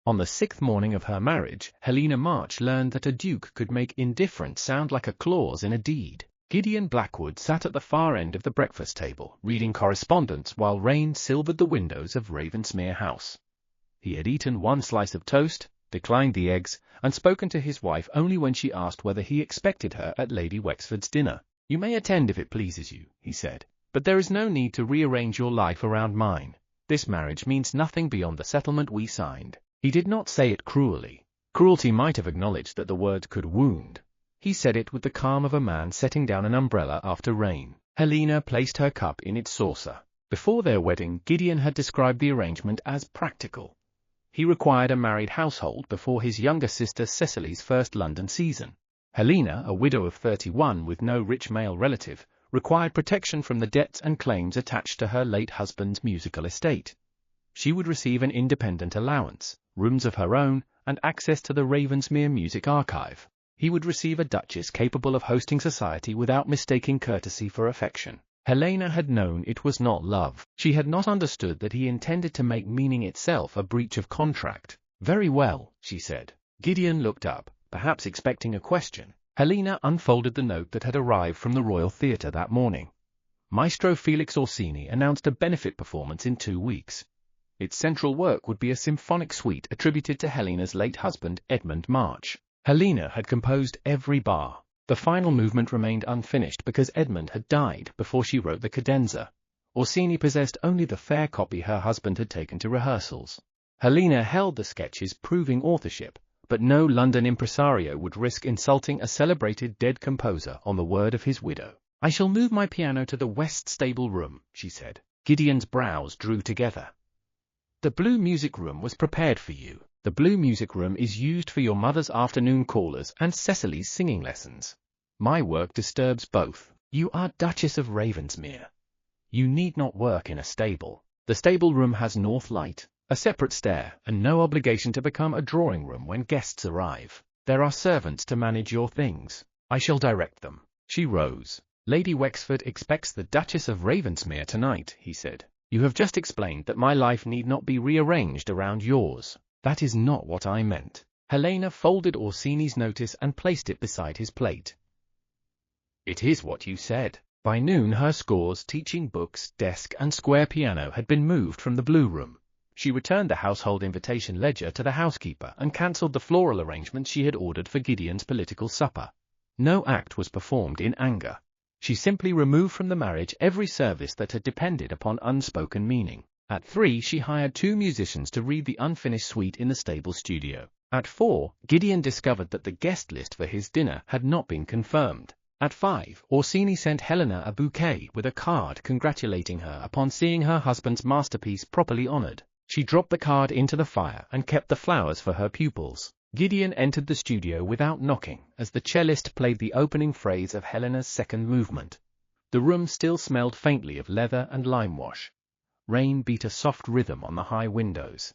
On the 6th morning of her marriage, Helena March learned that a duke could make indifference sound like a clause in a deed. Gideon Blackwood sat at the far end of the breakfast table, reading correspondence while rain silvered the windows of Ravensmere House. He had eaten one slice of toast, declined the eggs, and spoken to his wife only when she asked whether he expected her at Lady Wexford's dinner. "You may attend if it pleases you," he said, "but there is no need to rearrange your life around mine. This marriage means nothing beyond the settlement we signed." He did not say it cruelly. Cruelty might have acknowledged that the words could wound. He said it with the calm of a man setting down an umbrella after rain. Helena placed her cup in its saucer. Before their wedding, Gideon had described the arrangement as practical. He required a married household before his younger sister Cecily's first London season. Helena, a widow of 31 with no rich male relative, required protection from the debts and claims attached to her late husband's musical estate. She would receive an independent allowance, rooms of her own, and access to the Ravensmere Music Archive. He would receive a duchess capable of hosting society without mistaking courtesy for affection. Helena had known it was not love. She had not understood that he intended to make meaning itself a breach of contract. "Very well," she said. Gideon looked up, perhaps expecting a question. Helena unfolded the note that had arrived from the Royal Theatre that morning. Maestro Felix Orsini announced a benefit performance in 2 weeks. Its central work would be a symphonic suite attributed to Helena's late husband, Edmund March. Helena had composed every bar. The final movement remained unfinished because Edmund had died before she wrote the cadenza. Orsini possessed only the fair copy her husband had taken to rehearsals. Helena held the sketches proving authorship, but no London impresario would risk insulting a celebrated dead composer on the word of his widow. "I shall move my piano to the west stable room," she said. Gideon's brows drew together. "The blue music room was prepared for you. The blue music room is used for your mother's afternoon callers and Cecily's singing lessons. My work disturbs both. You are Duchess of Ravensmere. You need not work in a stable. The stable room has north light, a separate stair, and no obligation to become a drawing room when guests arrive. There are servants to manage your things. I shall direct them." She rose. "Lady Wexford expects the Duchess of Ravensmere tonight," he said. "You have just explained that my life need not be rearranged around yours." "That is not what I meant." Helena folded Orsini's notice and placed it beside his plate. "It is what you said." By noon her scores, teaching books, desk, and square piano had been moved from the blue room. She returned the household invitation ledger to the housekeeper and cancelled the floral arrangements she had ordered for Gideon's political supper. No act was performed in anger. She simply removed from the marriage every service that had depended upon unspoken meaning. At 3 she hired 2 musicians to read the unfinished suite in the stable studio. At 4, Gideon discovered that the guest list for his dinner had not been confirmed. At 5, Orsini sent Helena a bouquet with a card congratulating her upon seeing her husband's masterpiece properly honored. She dropped the card into the fire and kept the flowers for her pupils. Gideon entered the studio without knocking as the cellist played the opening phrase of Helena's second movement. The room still smelled faintly of leather and lime wash. Rain beat a soft rhythm on the high windows.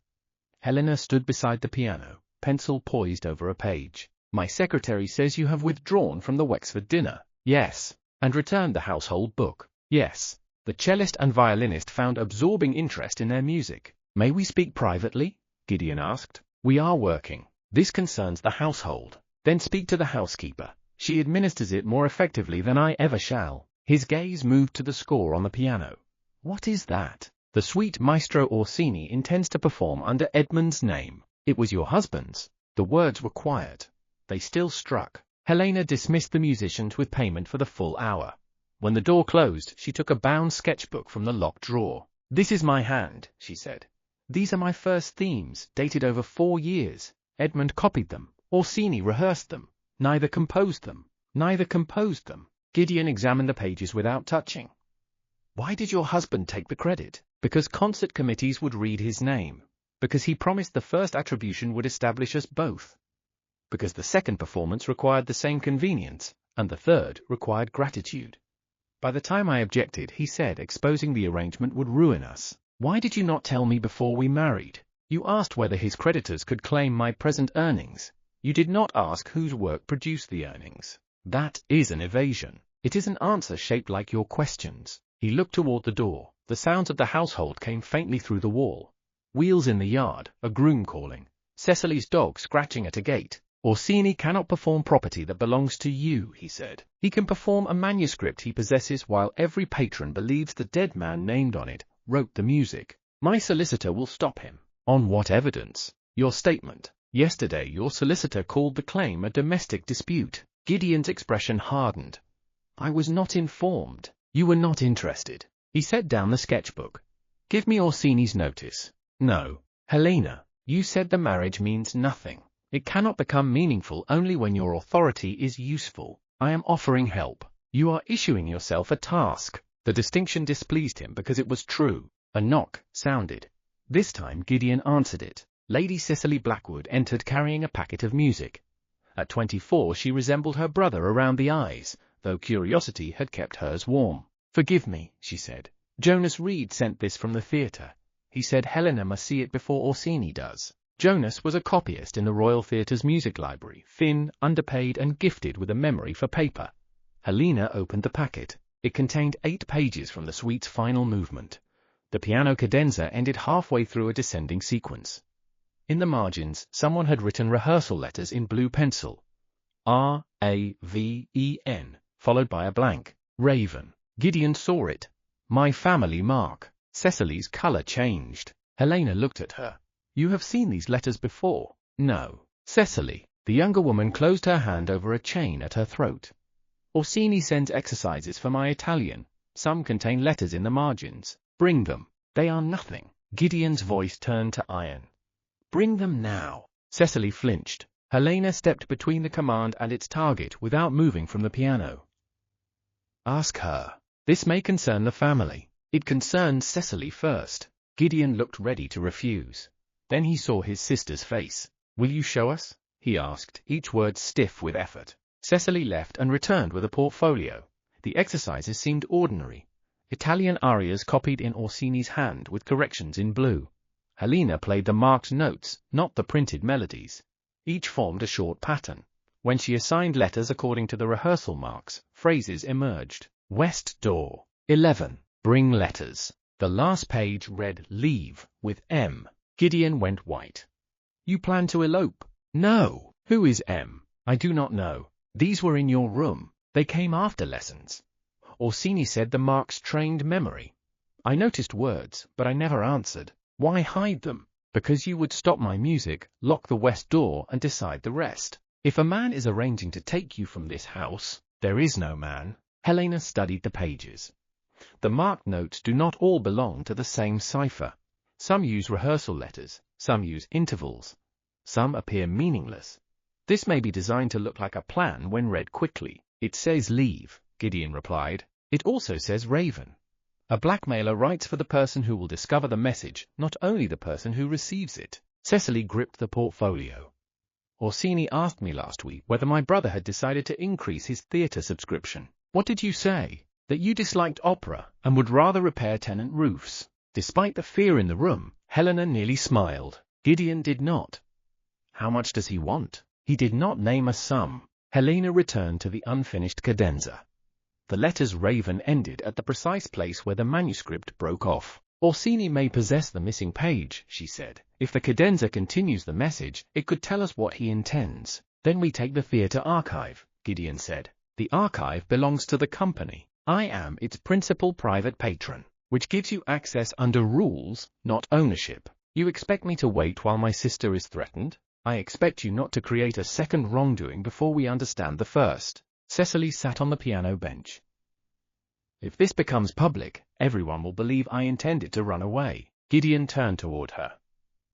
Helena stood beside the piano, pencil poised over a page. "My secretary says you have withdrawn from the Wexford dinner." "Yes." "And returned the household book." "Yes." The cellist and violinist found absorbing interest in their music. "May we speak privately?" Gideon asked. "We are working. This concerns the household." "Then speak to the housekeeper. She administers it more effectively than I ever shall." His gaze moved to the score on the piano. "What is that?" "The suite Maestro Orsini intends to perform under Edmund's name." "It was your husband's." The words were quiet. They still struck. Helena dismissed the musicians with payment for the full hour. When the door closed, she took a bound sketchbook from the locked drawer. "This is my hand," she said. "These are my first themes, dated over 4 years. Edmund copied them. Orsini rehearsed them. Neither composed them. Gideon examined the pages without touching. "Why did your husband take the credit?" "Because concert committees would read his name. Because he promised the first attribution would establish us both. Because the second performance required the same convenience, and the third required gratitude. By the time I objected, he said exposing the arrangement would ruin us." "Why did you not tell me before we married?" "You asked whether his creditors could claim my present earnings. You did not ask whose work produced the earnings." "That is an evasion." "It is an answer shaped like your questions." He looked toward the door. The sounds of the household came faintly through the wall. Wheels in the yard, a groom calling. Cecily's dog scratching at a gate. Orsini cannot perform property that belongs to you, he said. He can perform a manuscript he possesses while every patron believes the dead man named on it wrote the music. My solicitor will stop him. On what evidence? Your statement. Yesterday your solicitor called the claim a domestic dispute. Gideon's expression hardened. I was not informed. You were not interested. He set down the sketchbook. Give me Orsini's notice. No. Helena, you said the marriage means nothing. It cannot become meaningful only when your authority is useful. I am offering help. You are issuing yourself a task. The distinction displeased him because it was true. A knock sounded. This time Gideon answered it. Lady Cicely Blackwood entered carrying a packet of music. At 24 she resembled her brother around the eyes, though curiosity had kept hers warm. Forgive me, she said. Jonas Reed sent this from the theatre. He said Helena must see it before Orsini does. Jonas was a copyist in the Royal Theatre's music library, thin, underpaid and gifted with a memory for paper. Helena opened the packet. It contained 8 pages from the suite's final movement. The piano cadenza ended halfway through a descending sequence. In the margins, someone had written rehearsal letters in blue pencil. R-A-V-E-N, followed by a blank. Raven. Gideon saw it. My family mark. Cecily's color changed. Helena looked at her. You have seen these letters before? No. Cecily. The younger woman closed her hand over a chain at her throat. Orsini sends exercises for my Italian. Some contain letters in the margins. Bring them. They are nothing. Gideon's voice turned to iron. Bring them now. Cecily flinched. Helena stepped between the command and its target without moving from the piano. Ask her. This may concern the family. It concerns Cecily first. Gideon looked ready to refuse. Then he saw his sister's face. Will you show us? He asked, each word stiff with effort. Cecily left and returned with a portfolio. The exercises seemed ordinary. Italian arias copied in Orsini's hand with corrections in blue. Helena played the marked notes, not the printed melodies. Each formed a short pattern. When she assigned letters according to the rehearsal marks, phrases emerged. West door. 11. Bring letters. The last page read leave, with M. Gideon went white. You plan to elope? No. Who is M? I do not know. These were in your room. They came after lessons. Orsini said the marks trained memory. I noticed words, but I never answered. Why hide them? Because you would stop my music, lock the west door, and decide the rest. If a man is arranging to take you from this house, there is no man. Helena studied the pages. The marked notes do not all belong to the same cipher. Some use rehearsal letters, some use intervals. Some appear meaningless. This may be designed to look like a plan when read quickly. It says leave, Gideon replied. It also says raven. A blackmailer writes for the person who will discover the message, not only the person who receives it. Cecily gripped the portfolio. Orsini asked me last week whether my brother had decided to increase his theatre subscription. What did you say? That you disliked opera and would rather repair tenant roofs. Despite the fear in the room, Helena nearly smiled. Gideon did not. How much does he want? He did not name a sum. Helena returned to the unfinished cadenza. The letters raven ended at the precise place where the manuscript broke off. Orsini may possess the missing page, she said. If the cadenza continues the message, it could tell us what he intends. Then we take the theatre archive, Gideon said. The archive belongs to the company. I am its principal private patron, which gives you access under rules, not ownership. You expect me to wait while my sister is threatened? I expect you not to create a second wrongdoing before we understand the first. Cecily sat on the piano bench. If this becomes public, everyone will believe I intended to run away. Gideon turned toward her.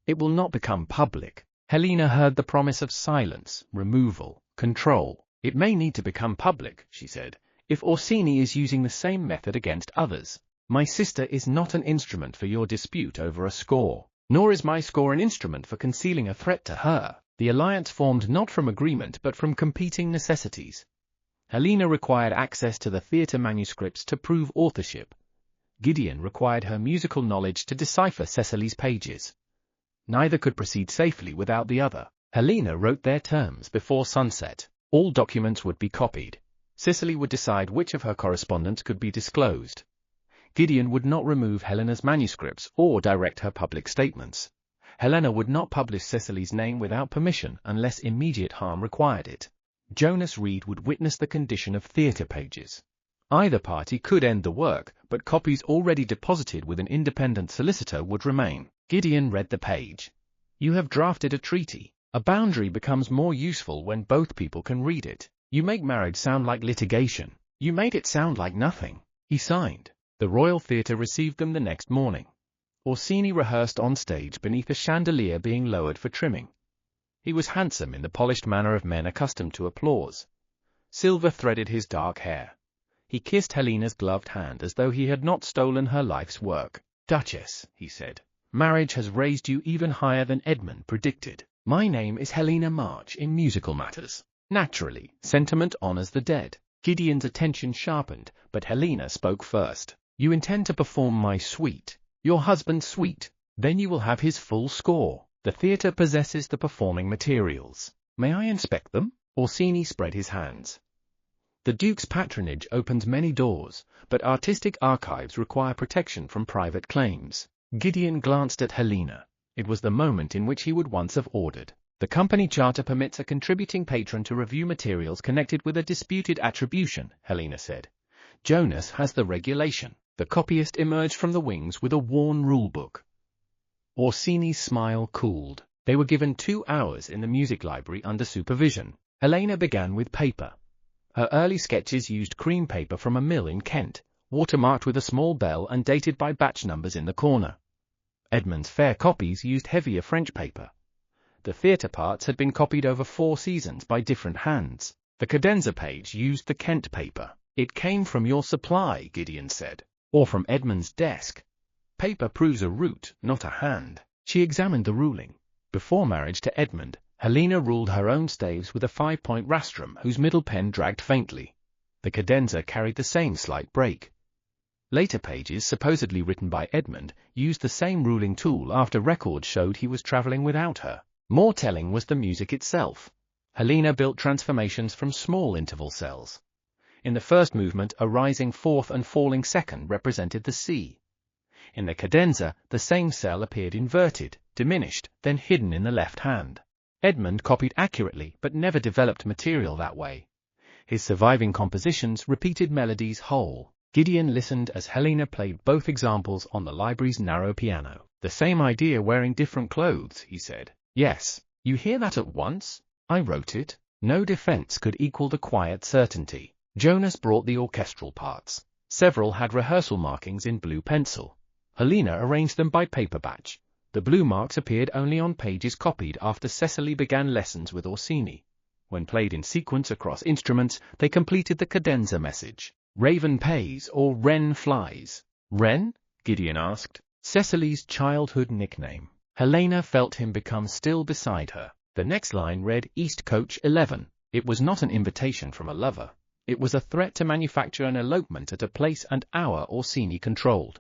It will not become public. Helena heard the promise of silence, removal, control. It may need to become public, she said, if Orsini is using the same method against others. My sister is not an instrument for your dispute over a score, nor is my score an instrument for concealing a threat to her. The alliance formed not from agreement but from competing necessities. Helena required access to the theatre manuscripts to prove authorship. Gideon required her musical knowledge to decipher Cecily's pages. Neither could proceed safely without the other. Helena wrote their terms before sunset. All documents would be copied. Cicely would decide which of her correspondence could be disclosed. Gideon would not remove Helena's manuscripts or direct her public statements. Helena would not publish Cecily's name without permission unless immediate harm required it. Jonas Reed would witness the condition of theatre pages. Either party could end the work, but copies already deposited with an independent solicitor would remain. Gideon read the page. You have drafted a treaty. A boundary becomes more useful when both people can read it. You make marriage sound like litigation. You made it sound like nothing. He signed. The Royal Theatre received them the next morning. Orsini rehearsed on stage beneath a chandelier being lowered for trimming. He was handsome in the polished manner of men accustomed to applause. Silver threaded his dark hair. He kissed Helena's gloved hand as though he had not stolen her life's work. Duchess, he said, marriage has raised you even higher than Edmund predicted. My name is Helena March in musical matters. Naturally, sentiment honors the dead. Gideon's attention sharpened, but Helena spoke first. You intend to perform my suite, your husband's suite. Then you will have his full score. The theatre possesses the performing materials. May I inspect them? Orsini spread his hands. The Duke's patronage opens many doors, but artistic archives require protection from private claims. Gideon glanced at Helena. It was the moment in which he would once have ordered. The company charter permits a contributing patron to review materials connected with a disputed attribution, Helena said. Jonas has the regulation. The copyist emerged from the wings with a worn rulebook. Orsini's smile cooled. They were given 2 hours in the music library under supervision. Helena began with paper. Her early sketches used cream paper from a mill in Kent, watermarked with a small bell and dated by batch numbers in the corner. Edmund's fair copies used heavier French paper. The theatre parts had been copied over 4 seasons by different hands. The cadenza page used the Kent paper. It came from your supply, Gideon said. Or from Edmund's desk. Paper proves a root, not a hand. She examined the ruling. Before marriage to Edmund, Helena ruled her own staves with a 5-point rastrum whose middle pen dragged faintly. The cadenza carried the same slight break. Later pages, supposedly written by Edmund, used the same ruling tool after records showed he was travelling without her. More telling was the music itself. Helena built transformations from small interval cells. In the first movement, a rising fourth and falling second represented the C. In the cadenza, the same cell appeared inverted, diminished, then hidden in the left hand. Edmund copied accurately but never developed material that way. His surviving compositions repeated melodies whole. Gideon listened as Helena played both examples on the library's narrow piano. The same idea wearing different clothes, he said. Yes, you hear that at once? I wrote it. No defense could equal the quiet certainty. Jonas brought the orchestral parts. Several had rehearsal markings in blue pencil. Helena arranged them by paper batch. The blue marks appeared only on pages copied after Cecily began lessons with Orsini. When played in sequence across instruments, they completed the cadenza message. Raven pays or Wren flies. Wren? Gideon asked. Cecily's childhood nickname. Helena felt him become still beside her. The next line read East Coach 11. It was not an invitation from a lover. It was a threat to manufacture an elopement at a place and hour Orsini controlled.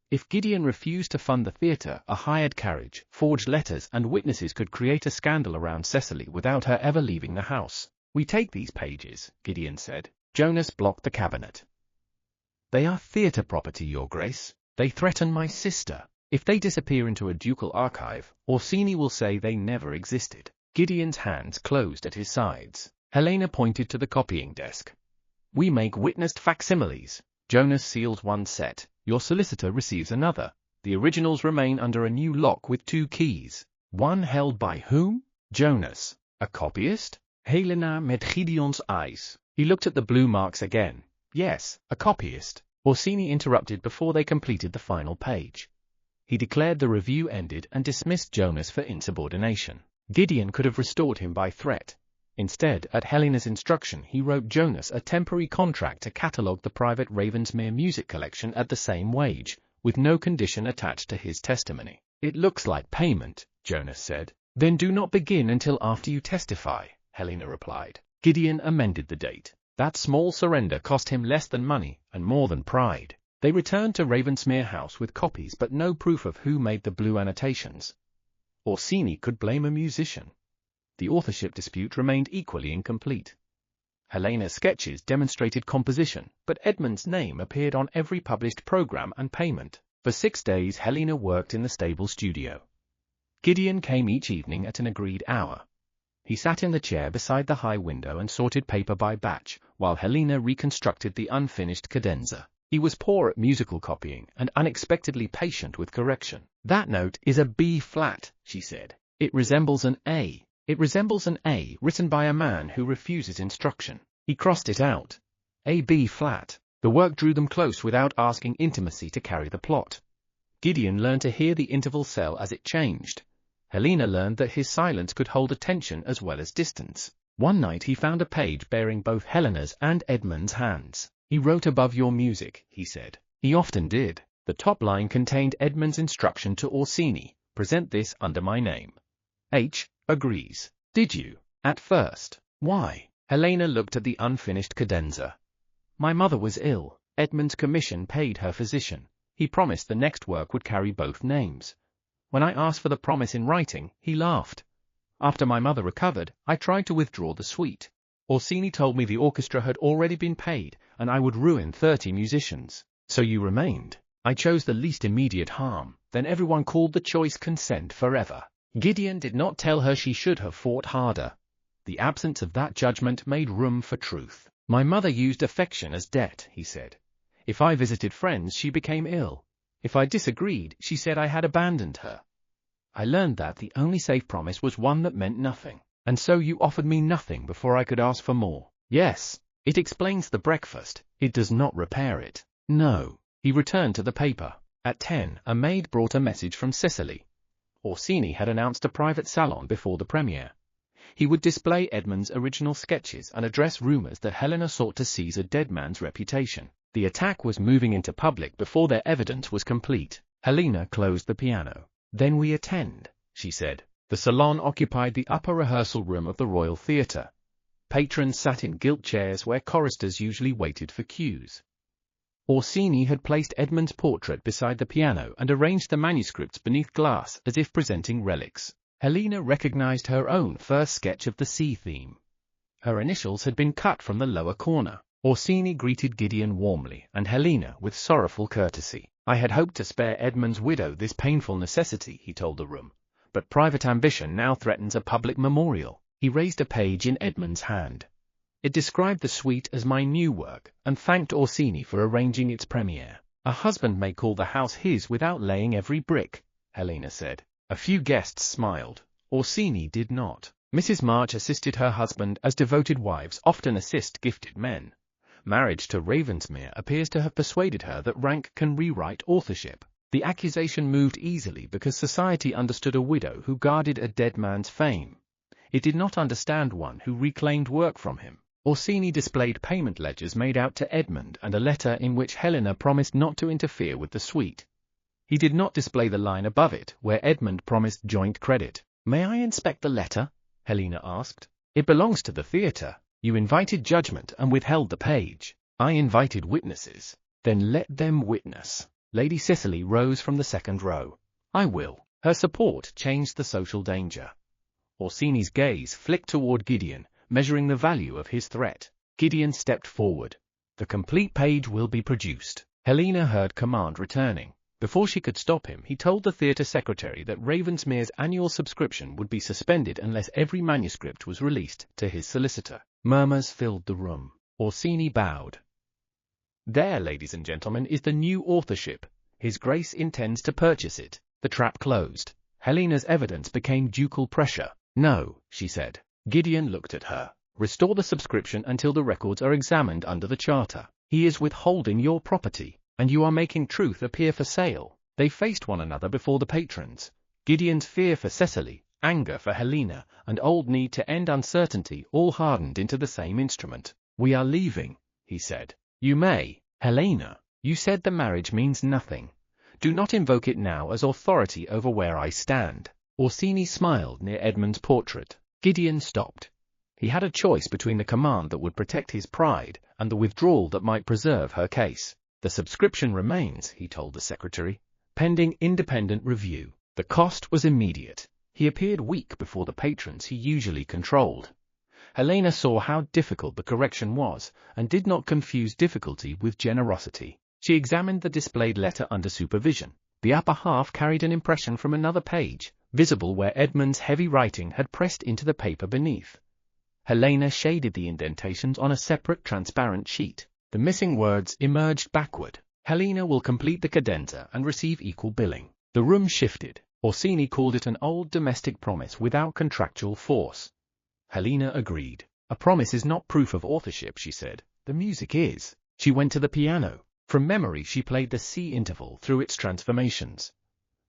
If Gideon refused to fund the theatre, a hired carriage, forged letters and witnesses could create a scandal around Cecily without her ever leaving the house. We take these pages, Gideon said. Jonas blocked the cabinet. They are theatre property, Your Grace. They threaten my sister. If they disappear into a ducal archive, Orsini will say they never existed. Gideon's hands closed at his sides. Helena pointed to the copying desk. We make witnessed facsimiles. Jonas seals one set. Your solicitor receives another. The originals remain under a new lock with 2 keys. One held by whom? Jonas. A copyist? Helena met Gideon's eyes. He looked at the blue marks again. Yes, a copyist. Orsini interrupted before they completed the final page. He declared the review ended and dismissed Jonas for insubordination. Gideon could have restored him by threat. Instead, at Helena's instruction, he wrote Jonas a temporary contract to catalogue the private Ravensmere music collection at the same wage, with no condition attached to his testimony. It looks like payment, Jonas said. Then do not begin until after you testify, Helena replied. Gideon amended the date. That small surrender cost him less than money and more than pride. They returned to Ravensmere House with copies but no proof of who made the blue annotations. Orsini could blame a musician. The authorship dispute remained equally incomplete. Helena's sketches demonstrated composition, but Edmund's name appeared on every published program and payment. For 6 days Helena worked in the stable studio. Gideon came each evening at an agreed hour. He sat in the chair beside the high window and sorted paper by batch, while Helena reconstructed the unfinished cadenza. He was poor at musical copying and unexpectedly patient with correction. "That note is a B flat," she said. "It resembles an A. It resembles an A written by a man who refuses instruction." He crossed it out. A B flat. The work drew them close without asking intimacy to carry the plot. Gideon learned to hear the interval cell as it changed. Helena learned that his silence could hold attention as well as distance. One night he found a page bearing both Helena's and Edmund's hands. "He wrote above your music," he said. He often did. The top line contained Edmund's instruction to Orsini: "Present this under my name." H. agrees. "Did you? At first. Why?" Helena looked at the unfinished cadenza. "My mother was ill. Edmund's commission paid her physician. He promised the next work would carry both names. When I asked for the promise in writing, he laughed. After my mother recovered, I tried to withdraw the suite. Orsini told me the orchestra had already been paid, and I would ruin 30 musicians. So you remained. I chose the least immediate harm. Then everyone called the choice consent forever." Gideon did not tell her she should have fought harder. The absence of that judgment made room for truth. "My mother used affection as debt," he said. "If I visited friends, she became ill. If I disagreed, she said I had abandoned her. I learned that the only safe promise was one that meant nothing. And so you offered me nothing before I could ask for more." "Yes. It explains the breakfast. It does not repair it." "No." He returned to the paper. At 10, a maid brought a message from Cecily. Orsini had announced a private salon before the premiere. He would display Edmund's original sketches and address rumors that Helena sought to seize a dead man's reputation. The attack was moving into public before their evidence was complete. Helena closed the piano. "Then we attend," she said. The salon occupied the upper rehearsal room of the Royal Theatre. Patrons sat in gilt chairs where choristers usually waited for cues. Orsini had placed Edmund's portrait beside the piano and arranged the manuscripts beneath glass as if presenting relics. Helena recognized her own first sketch of the sea theme. Her initials had been cut from the lower corner. Orsini greeted Gideon warmly, and Helena with sorrowful courtesy. "I had hoped to spare Edmund's widow this painful necessity," he told the room. "But private ambition now threatens a public memorial." He raised a page in Edmund's hand. It described the suite as my new work, and thanked Orsini for arranging its premiere. "A husband may call the house his without laying every brick," Helena said. A few guests smiled. Orsini did not. Mrs. March assisted her husband as devoted wives often assist gifted men. Marriage to Ravensmere appears to have persuaded her that rank can rewrite authorship. The accusation moved easily because society understood a widow who guarded a dead man's fame. It did not understand one who reclaimed work from him. Orsini displayed payment ledgers made out to Edmund and a letter in which Helena promised not to interfere with the suite. He did not display the line above it, where Edmund promised joint credit. "May I inspect the letter?" Helena asked. "It belongs to the theatre. You invited judgment and withheld the page." "I invited witnesses." "Then let them witness." Lady Cicely rose from the second row. "I will." Her support changed the social danger. Orsini's gaze flicked toward Gideon, measuring the value of his threat. Gideon stepped forward. "The complete page will be produced." Helena heard command returning. Before she could stop him, he told the theatre secretary that Ravensmere's annual subscription would be suspended unless every manuscript was released to his solicitor. Murmurs filled the room. Orsini bowed. "There, ladies and gentlemen, is the new authorship. His Grace intends to purchase it." The trap closed. Helena's evidence became ducal pressure. "No," she said. Gideon looked at her. "Restore the subscription until the records are examined under the charter. He is withholding your property, and you are making truth appear for sale." They faced one another before the patrons. Gideon's fear for Cecily, anger for Helena, and old need to end uncertainty all hardened into the same instrument. "We are leaving," he said. "You may." "Helena, you said the marriage means nothing. Do not invoke it now as authority over where I stand." Orsini smiled near Edmund's portrait. Gideon stopped. He had a choice between the command that would protect his pride and the withdrawal that might preserve her case. "The subscription remains," he told the secretary, "pending independent review." The cost was immediate. He appeared weak before the patrons he usually controlled. Helena saw how difficult the correction was, and did not confuse difficulty with generosity. She examined the displayed letter under supervision. The upper half carried an impression from another page, visible where Edmund's heavy writing had pressed into the paper beneath. Helena shaded the indentations on a separate transparent sheet. The missing words emerged backward. Helena will complete the cadenza and receive equal billing. The room shifted. Orsini called it an old domestic promise without contractual force. Helena agreed. A promise is not proof of authorship, she said. The music is. She went to the piano. From memory she played the C interval through its transformations.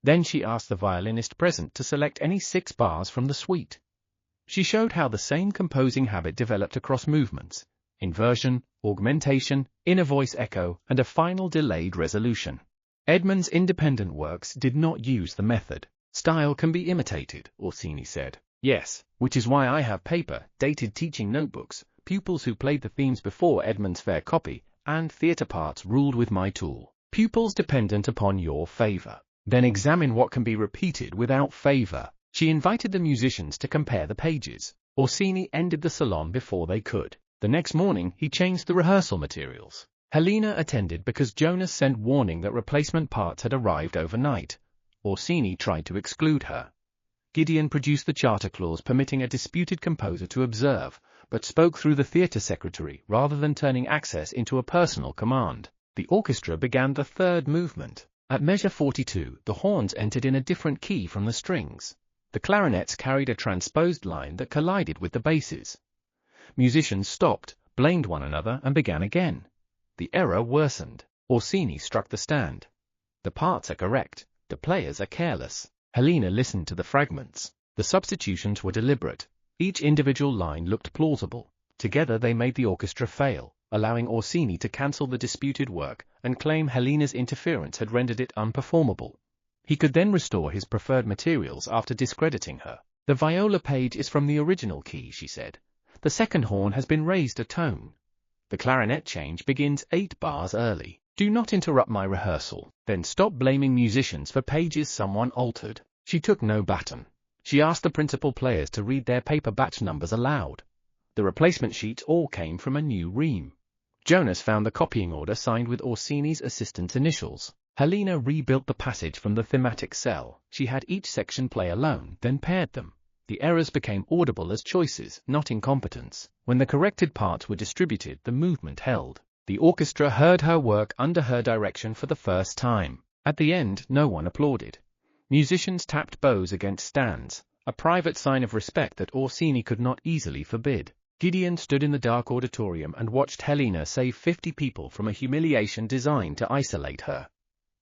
Then she asked the violinist present to select any 6 bars from the suite. She showed how the same composing habit developed across movements: inversion, augmentation, inner voice echo, and a final delayed resolution. Edmund's independent works did not use the method. Style can be imitated, Orsini said. Yes, which is why I have paper-dated teaching notebooks, pupils who played the themes before Edmund's fair copy, and theatre parts ruled with my tool. Pupils dependent upon your favor. Then examine what can be repeated without favor. She invited the musicians to compare the pages. Orsini ended the salon before they could. The next morning he changed the rehearsal materials. Helena attended because Jonas sent warning that replacement parts had arrived overnight. Orsini tried to exclude her. Gideon produced the charter clause permitting a disputed composer to observe, but spoke through the theatre secretary rather than turning access into a personal command. The orchestra began the third movement. At measure 42, the horns entered in a different key from the strings. The clarinets carried a transposed line that collided with the basses. Musicians stopped, blamed one another, and began again. The error worsened. Orsini struck the stand. The parts are correct. The players are careless. Helena listened to the fragments. The substitutions were deliberate. Each individual line looked plausible. Together they made the orchestra fail, allowing Orsini to cancel the disputed work and claim Helena's interference had rendered it unperformable. He could then restore his preferred materials after discrediting her. The viola page is from the original key, she said. The second horn has been raised a tone. The clarinet change begins 8 bars early. Do not interrupt my rehearsal. Then stop blaming musicians for pages someone altered. She took no baton. She asked the principal players to read their paper batch numbers aloud. The replacement sheets all came from a new ream. Jonas found the copying order signed with Orsini's assistant's initials. Helena rebuilt the passage from the thematic cell. She had each section play alone, then paired them. The errors became audible as choices, not incompetence. When the corrected parts were distributed, the movement held. The orchestra heard her work under her direction for the first time. At the end, no one applauded. Musicians tapped bows against stands, a private sign of respect that Orsini could not easily forbid. Gideon stood in the dark auditorium and watched Helena save 50 people from a humiliation designed to isolate her.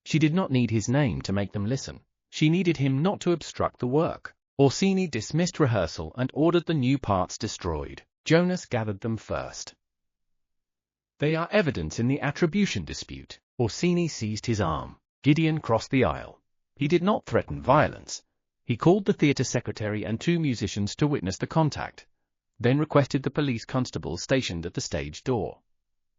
She did not need his name to make them listen. She needed him not to obstruct the work. Orsini dismissed rehearsal and ordered the new parts destroyed. Jonas gathered them first. They are evidence in the attribution dispute. Orsini seized his arm. Gideon crossed the aisle. He did not threaten violence. He called the theatre secretary and 2 musicians to witness the contact, then requested the police constable stationed at the stage door.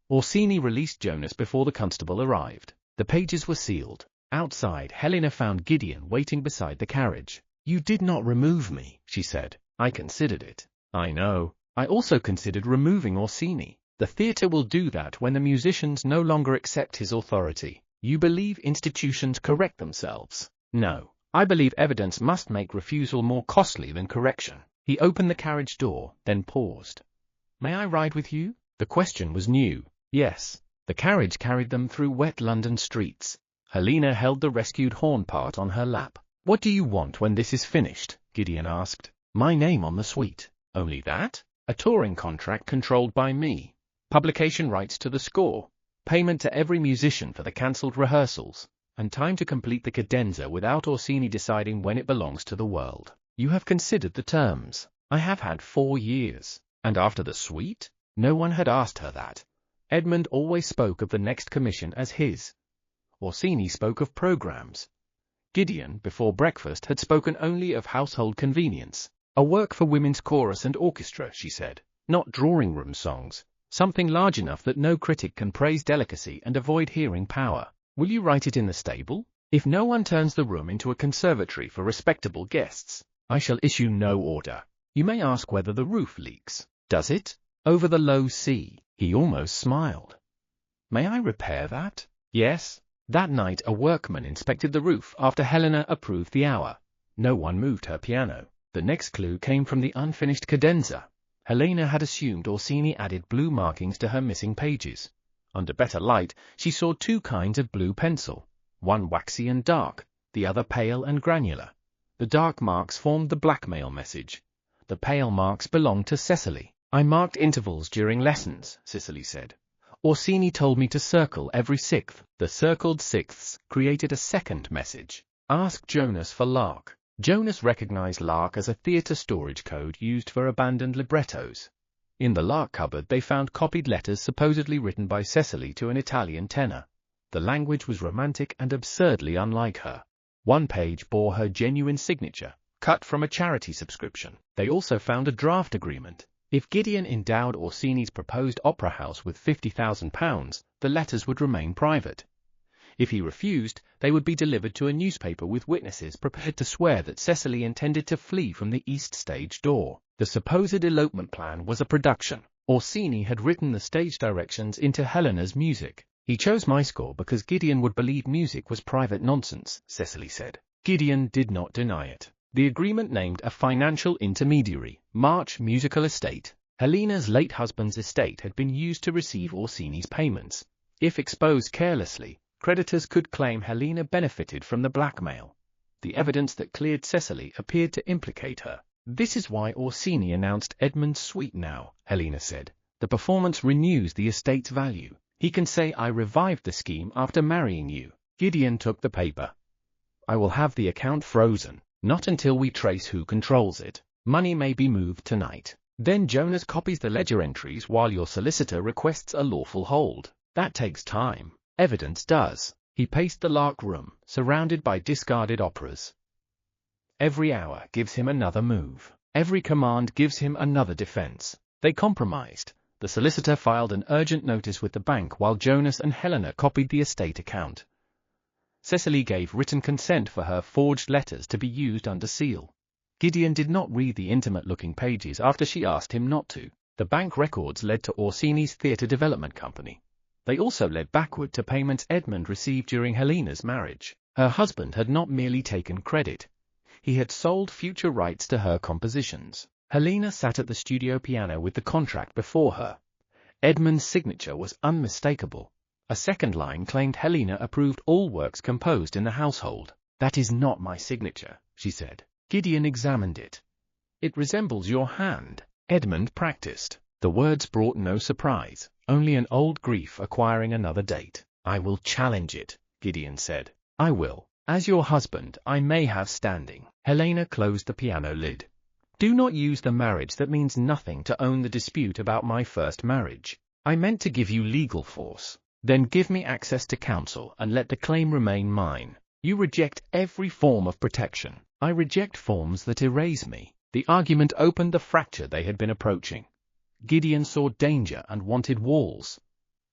Orsini released Jonas before the constable arrived. The pages were sealed. Outside, Helena found Gideon waiting beside the carriage. You did not remove me, she said. I considered it. I know. I also considered removing Orsini. The theatre will do that when the musicians no longer accept his authority. You believe institutions correct themselves? No. I believe evidence must make refusal more costly than correction. He opened the carriage door, then paused. May I ride with you? The question was new. Yes. The carriage carried them through wet London streets. Helena held the rescued horn part on her lap. What do you want when this is finished? Gideon asked. My name on the suite. Only that? A touring contract controlled by me. Publication rights to the score. Payment to every musician for the cancelled rehearsals. And time to complete the cadenza without Orsini deciding when it belongs to the world. You have considered the terms. I have had 4 years. And after the suite? No one had asked her that. Edmund always spoke of the next commission as his. Orsini spoke of programs. Gideon, before breakfast, had spoken only of household convenience. A work for women's chorus and orchestra, she said. Not drawing-room songs. Something large enough that no critic can praise delicacy and avoid hearing power. Will you write it in the stable? If no one turns the room into a conservatory for respectable guests, I shall issue no order. You may ask whether the roof leaks. Does it? Over the low sea. He almost smiled. May I repair that? Yes. That night a workman inspected the roof after Helena approved the hour. No one moved her piano. The next clue came from the unfinished cadenza. Helena had assumed Orsini added blue markings to her missing pages. Under better light, she saw two kinds of blue pencil, one waxy and dark, the other pale and granular. The dark marks formed the blackmail message. The pale marks belonged to Cecily. I marked intervals during lessons, Cecily said. Orsini told me to circle every sixth. The circled sixths created a second message. Ask Jonas for Lark. Jonas recognized Lark as a theatre storage code used for abandoned librettos. In the Lark cupboard they found copied letters supposedly written by Cecily to an Italian tenor. The language was romantic and absurdly unlike her. One page bore her genuine signature, cut from a charity subscription. They also found a draft agreement. If Gideon endowed Orsini's proposed opera house with £50,000, the letters would remain private. If he refused, they would be delivered to a newspaper with witnesses prepared to swear that Cecily intended to flee from the east stage door. The supposed elopement plan was a production. Orsini had written the stage directions into Helena's music. He chose my score because Gideon would believe music was private nonsense, Cecily said. Gideon did not deny it. The agreement named a financial intermediary, March Musical Estate. Helena's late husband's estate had been used to receive Orsini's payments. If exposed carelessly, creditors could claim Helena benefited from the blackmail. The evidence that cleared Cecily appeared to implicate her. This is why Orsini announced Edmund's suite now, Helena said. The performance renews the estate's value. He can say I revived the scheme after marrying you. Gideon took the paper. I will have the account frozen. Not until we trace who controls it. Money may be moved tonight. Then Jonas copies the ledger entries while your solicitor requests a lawful hold. That takes time. Evidence does. He paced the Lark room, surrounded by discarded operas. Every hour gives him another move. Every command gives him another defense. They compromised. The solicitor filed an urgent notice with the bank while Jonas and Helena copied the estate account. Cecily gave written consent for her forged letters to be used under seal. Gideon did not read the intimate-looking pages after she asked him not to. The bank records led to Orsini's theatre development company. They also led backward to payments Edmund received during Helena's marriage. Her husband had not merely taken credit. He had sold future rights to her compositions. Helena sat at the studio piano with the contract before her. Edmund's signature was unmistakable. A second line claimed Helena approved all works composed in the household. That is not my signature, she said. Gideon examined it. It resembles your hand. Edmund practiced. The words brought no surprise, only an old grief acquiring another date. I will challenge it, Gideon said. I will. As your husband, I may have standing. Helena closed the piano lid. Do not use the marriage that means nothing to own the dispute about my first marriage. I meant to give you legal force. Then give me access to counsel and let the claim remain mine. You reject every form of protection. I reject forms that erase me. The argument opened the fracture they had been approaching. Gideon saw danger and wanted walls.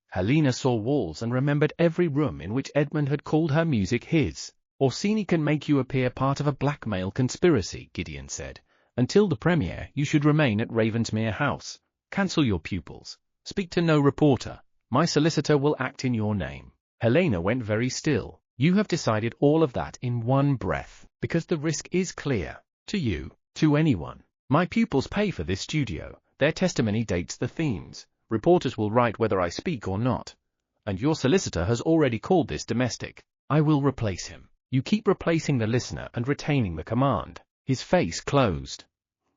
Helena saw walls and remembered every room in which Edmund had called her music his. Orsini can make you appear part of a blackmail conspiracy, Gideon said. Until the premiere, you should remain at Ravensmere House. Cancel your pupils. Speak to no reporter. My solicitor will act in your name. Helena went very still. You have decided all of that in one breath, because the risk is clear. To you, to anyone. My pupils pay for this studio. Their testimony dates the themes. Reporters will write whether I speak or not. And your solicitor has already called this domestic. I will replace him. You keep replacing the listener and retaining the command. His face closed.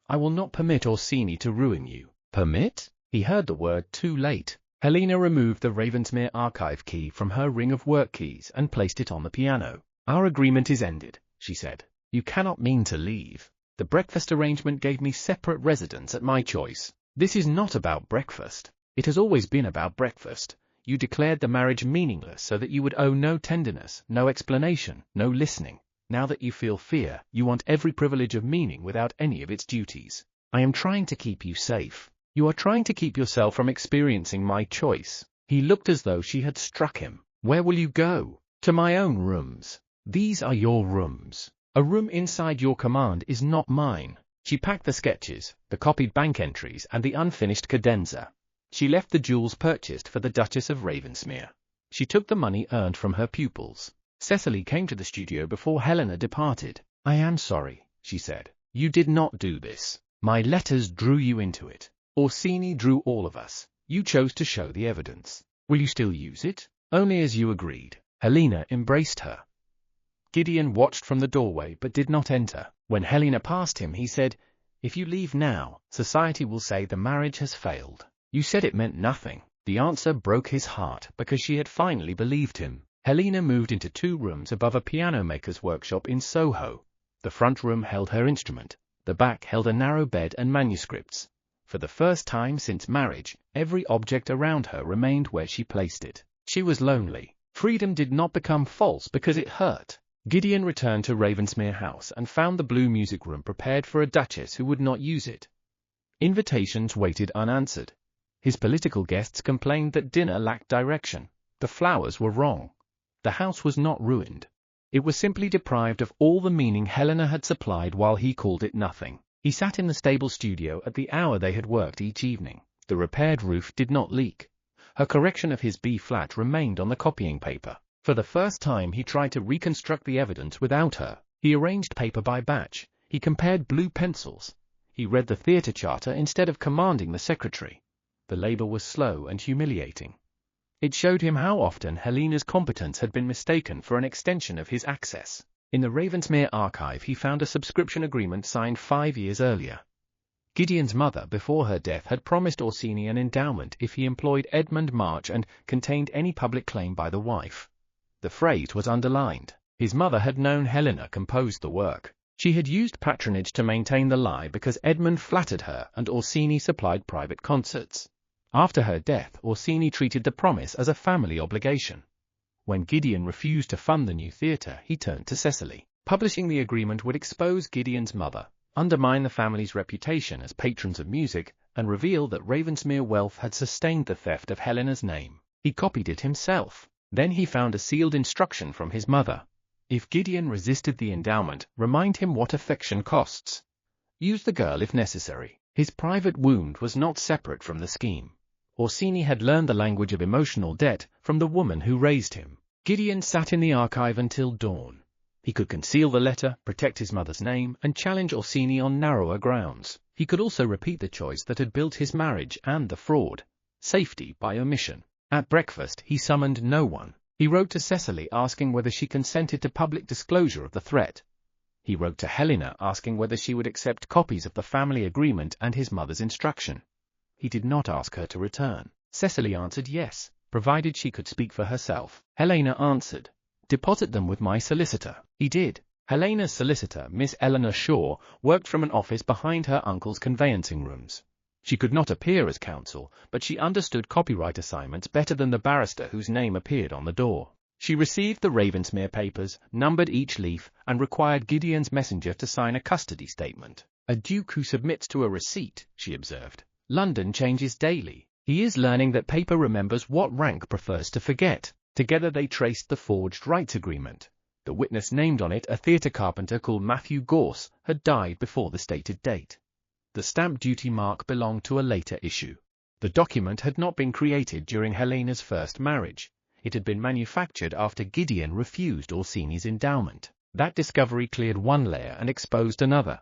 I will not permit Orsini to ruin you. Permit? He heard the word too late. Helena removed the Ravensmere archive key from her ring of work keys and placed it on the piano. Our agreement is ended, she said. You cannot mean to leave. The breakfast arrangement gave me separate residence at my choice. This is not about breakfast. It has always been about breakfast. You declared the marriage meaningless so that you would owe no tenderness, no explanation, no listening. Now that you feel fear, you want every privilege of meaning without any of its duties. I am trying to keep you safe. You are trying to keep yourself from experiencing my choice. He looked as though she had struck him. Where will you go? To my own rooms. These are your rooms. A room inside your command is not mine. She packed the sketches, the copied bank entries, and the unfinished cadenza. She left the jewels purchased for the Duchess of Ravensmere. She took the money earned from her pupils. Cecily came to the studio before Helena departed. "I am sorry," she said. "You did not do this. My letters drew you into it. Orsini drew all of us. You chose to show the evidence. Will you still use it?" "Only as you agreed." Helena embraced her. Gideon watched from the doorway but did not enter. When Helena passed him, he said, "If you leave now, society will say the marriage has failed. You said it meant nothing." The answer broke his heart because she had finally believed him. Helena moved into 2 rooms above a piano maker's workshop in Soho. The front room held her instrument. The back held a narrow bed and manuscripts. For the first time since marriage, every object around her remained where she placed it. She was lonely. Freedom did not become false because it hurt. Gideon returned to Ravensmere House and found the blue music room prepared for a duchess who would not use it. Invitations waited unanswered. His political guests complained that dinner lacked direction. The flowers were wrong. The house was not ruined. It was simply deprived of all the meaning Helena had supplied while he called it nothing. He sat in the stable studio at the hour they had worked each evening. The repaired roof did not leak. Her correction of his B-flat remained on the copying paper. For the first time he tried to reconstruct the evidence without her. He arranged paper by batch. He compared blue pencils. He read the theatre charter instead of commanding the secretary. The labor was slow and humiliating. It showed him how often Helena's competence had been mistaken for an extension of his access. In the Ravensmere archive he found a subscription agreement signed 5 years earlier. Gideon's mother, before her death, had promised Orsini an endowment if he employed Edmund March and contained any public claim by the wife. The phrase was underlined. His mother had known Helena composed the work. She had used patronage to maintain the lie because Edmund flattered her and Orsini supplied private concerts. After her death, Orsini treated the promise as a family obligation. When Gideon refused to fund the new theatre, he turned to Cecily. Publishing the agreement would expose Gideon's mother, undermine the family's reputation as patrons of music, and reveal that Ravensmere wealth had sustained the theft of Helena's name. He copied it himself. Then he found a sealed instruction from his mother. If Gideon resisted the endowment, remind him what affection costs. Use the girl if necessary. His private wound was not separate from the scheme. Orsini had learned the language of emotional debt from the woman who raised him. Gideon sat in the archive until dawn. He could conceal the letter, protect his mother's name, and challenge Orsini on narrower grounds. He could also repeat the choice that had built his marriage and the fraud: safety by omission. At breakfast, he summoned no one. He wrote to Cecily asking whether she consented to public disclosure of the threat. He wrote to Helena asking whether she would accept copies of the family agreement and his mother's instruction. He did not ask her to return. Cecily answered yes, provided she could speak for herself. Helena answered, "Deposit them with my solicitor." He did. Helena's solicitor, Miss Eleanor Shaw, worked from an office behind her uncle's conveyancing rooms. She could not appear as counsel, but she understood copyright assignments better than the barrister whose name appeared on the door. She received the Ravensmere papers, numbered each leaf, and required Gideon's messenger to sign a custody statement. "A duke who submits to a receipt," she observed. "London changes daily. He is learning that paper remembers what rank prefers to forget." Together they traced the forged rights agreement. The witness named on it, a theatre carpenter called Matthew Gorse, had died before the stated date. The stamp duty mark belonged to a later issue. The document had not been created during Helena's first marriage. It had been manufactured after Gideon refused Orsini's endowment. That discovery cleared one layer and exposed another.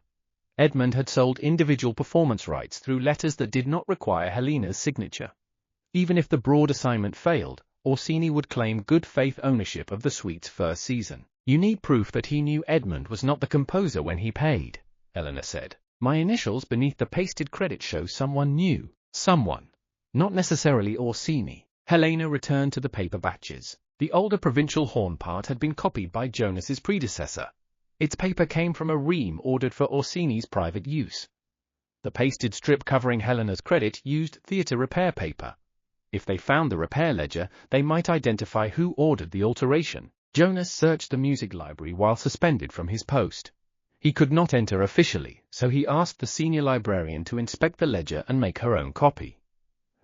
Edmund had sold individual performance rights through letters that did not require Helena's signature. Even if the broad assignment failed, Orsini would claim good faith ownership of the suite's first season. "You need proof that he knew Edmund was not the composer when he paid," Eleanor said. "My initials beneath the pasted credit show someone new. Someone. Not necessarily Orsini." Helena returned to the paper batches. The older provincial horn part had been copied by Jonas's predecessor. Its paper came from a ream ordered for Orsini's private use. The pasted strip covering Helena's credit used theatre repair paper. If they found the repair ledger, they might identify who ordered the alteration. Jonas searched the music library while suspended from his post. He could not enter officially, so he asked the senior librarian to inspect the ledger and make her own copy.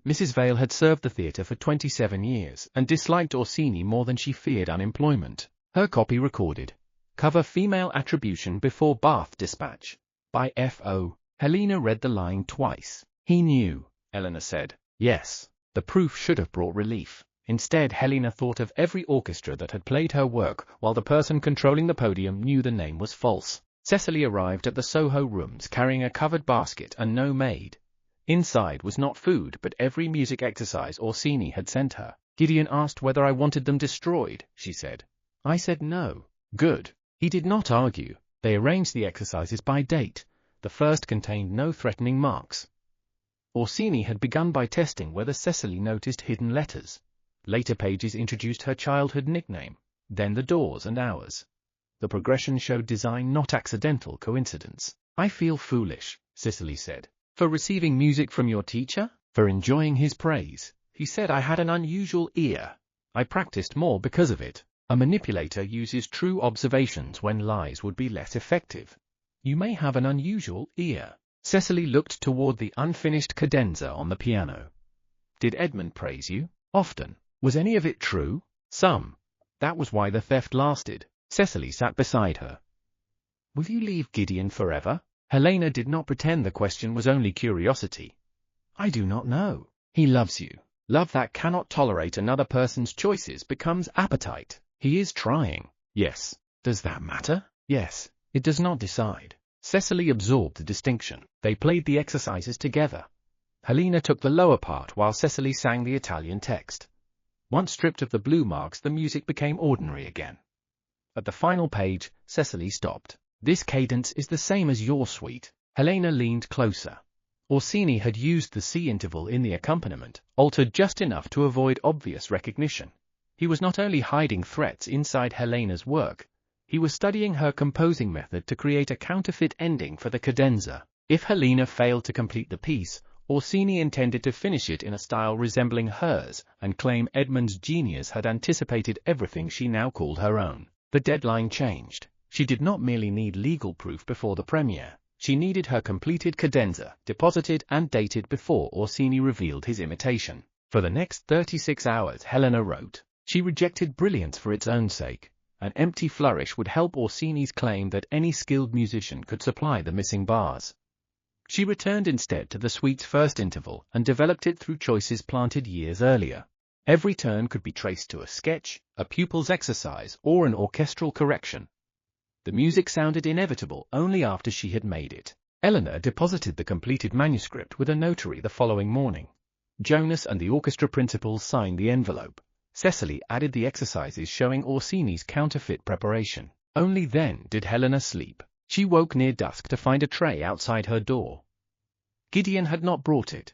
Mrs. Vale had served the theatre for 27 years and disliked Orsini more than she feared unemployment. Her copy recorded, "Cover female attribution before Bath dispatch. By F.O." Helena read the line twice. "He knew," Eleanor said. Yes. The proof should have brought relief. Instead, Helena thought of every orchestra that had played her work while the person controlling the podium knew the name was false. Cecily arrived at the Soho rooms carrying a covered basket and no maid. Inside was not food but every music exercise Orsini had sent her. Gideon asked whether I wanted them destroyed, she said. I said no. Good. He did not argue. They arranged the exercises by date. The first contained no threatening marks. Orsini had begun by testing whether Cecily noticed hidden letters. Later pages introduced her childhood nickname, then the doors and hours. The progression showed design, not accidental coincidence. I feel foolish, Cecily said. For receiving music from your teacher? For enjoying his praise. He said I had an unusual ear. I practiced more because of it. A manipulator uses true observations when lies would be less effective. You may have an unusual ear. Cecily looked toward the unfinished cadenza on the piano. Did Edmund praise you? Often. Was any of it true? Some. That was why the theft lasted. Cecily sat beside her. Will you leave Gideon forever? Helena did not pretend the question was only curiosity. I do not know. He loves you. Love that cannot tolerate another person's choices becomes appetite. He is trying. Yes. Does that matter? Yes. It does not decide. Cecily absorbed the distinction. They played the exercises together. Helena took the lower part while Cecily sang the Italian text. Once stripped of the blue marks, the music became ordinary again. At the final page, Cecily stopped. This cadence is the same as your suite. Helena leaned closer. Orsini had used the C interval in the accompaniment, altered just enough to avoid obvious recognition. He was not only hiding threats inside Helena's work, he was studying her composing method to create a counterfeit ending for the cadenza. If Helena failed to complete the piece, Orsini intended to finish it in a style resembling hers and claim Edmund's genius had anticipated everything she now called her own. The deadline changed. She did not merely need legal proof before the premiere. She needed her completed cadenza, deposited and dated before Orsini revealed his imitation. For the next 36 hours, Helena wrote. She rejected brilliance for its own sake. An empty flourish would help Orsini's claim that any skilled musician could supply the missing bars. She returned instead to the suite's first interval and developed it through choices planted years earlier. Every turn could be traced to a sketch, a pupil's exercise, or an orchestral correction. The music sounded inevitable only after she had made it. Eleanor deposited the completed manuscript with a notary the following morning. Jonas and the orchestra principals signed the envelope. Cecily added the exercises showing Orsini's counterfeit preparation. Only then did Helena sleep. She woke near dusk to find a tray outside her door. Gideon had not brought it.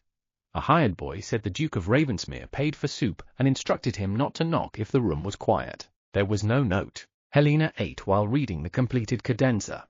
A hired boy said the Duke of Ravensmere paid for soup and instructed him not to knock if the room was quiet. There was no note. Helena ate while reading the completed cadenza.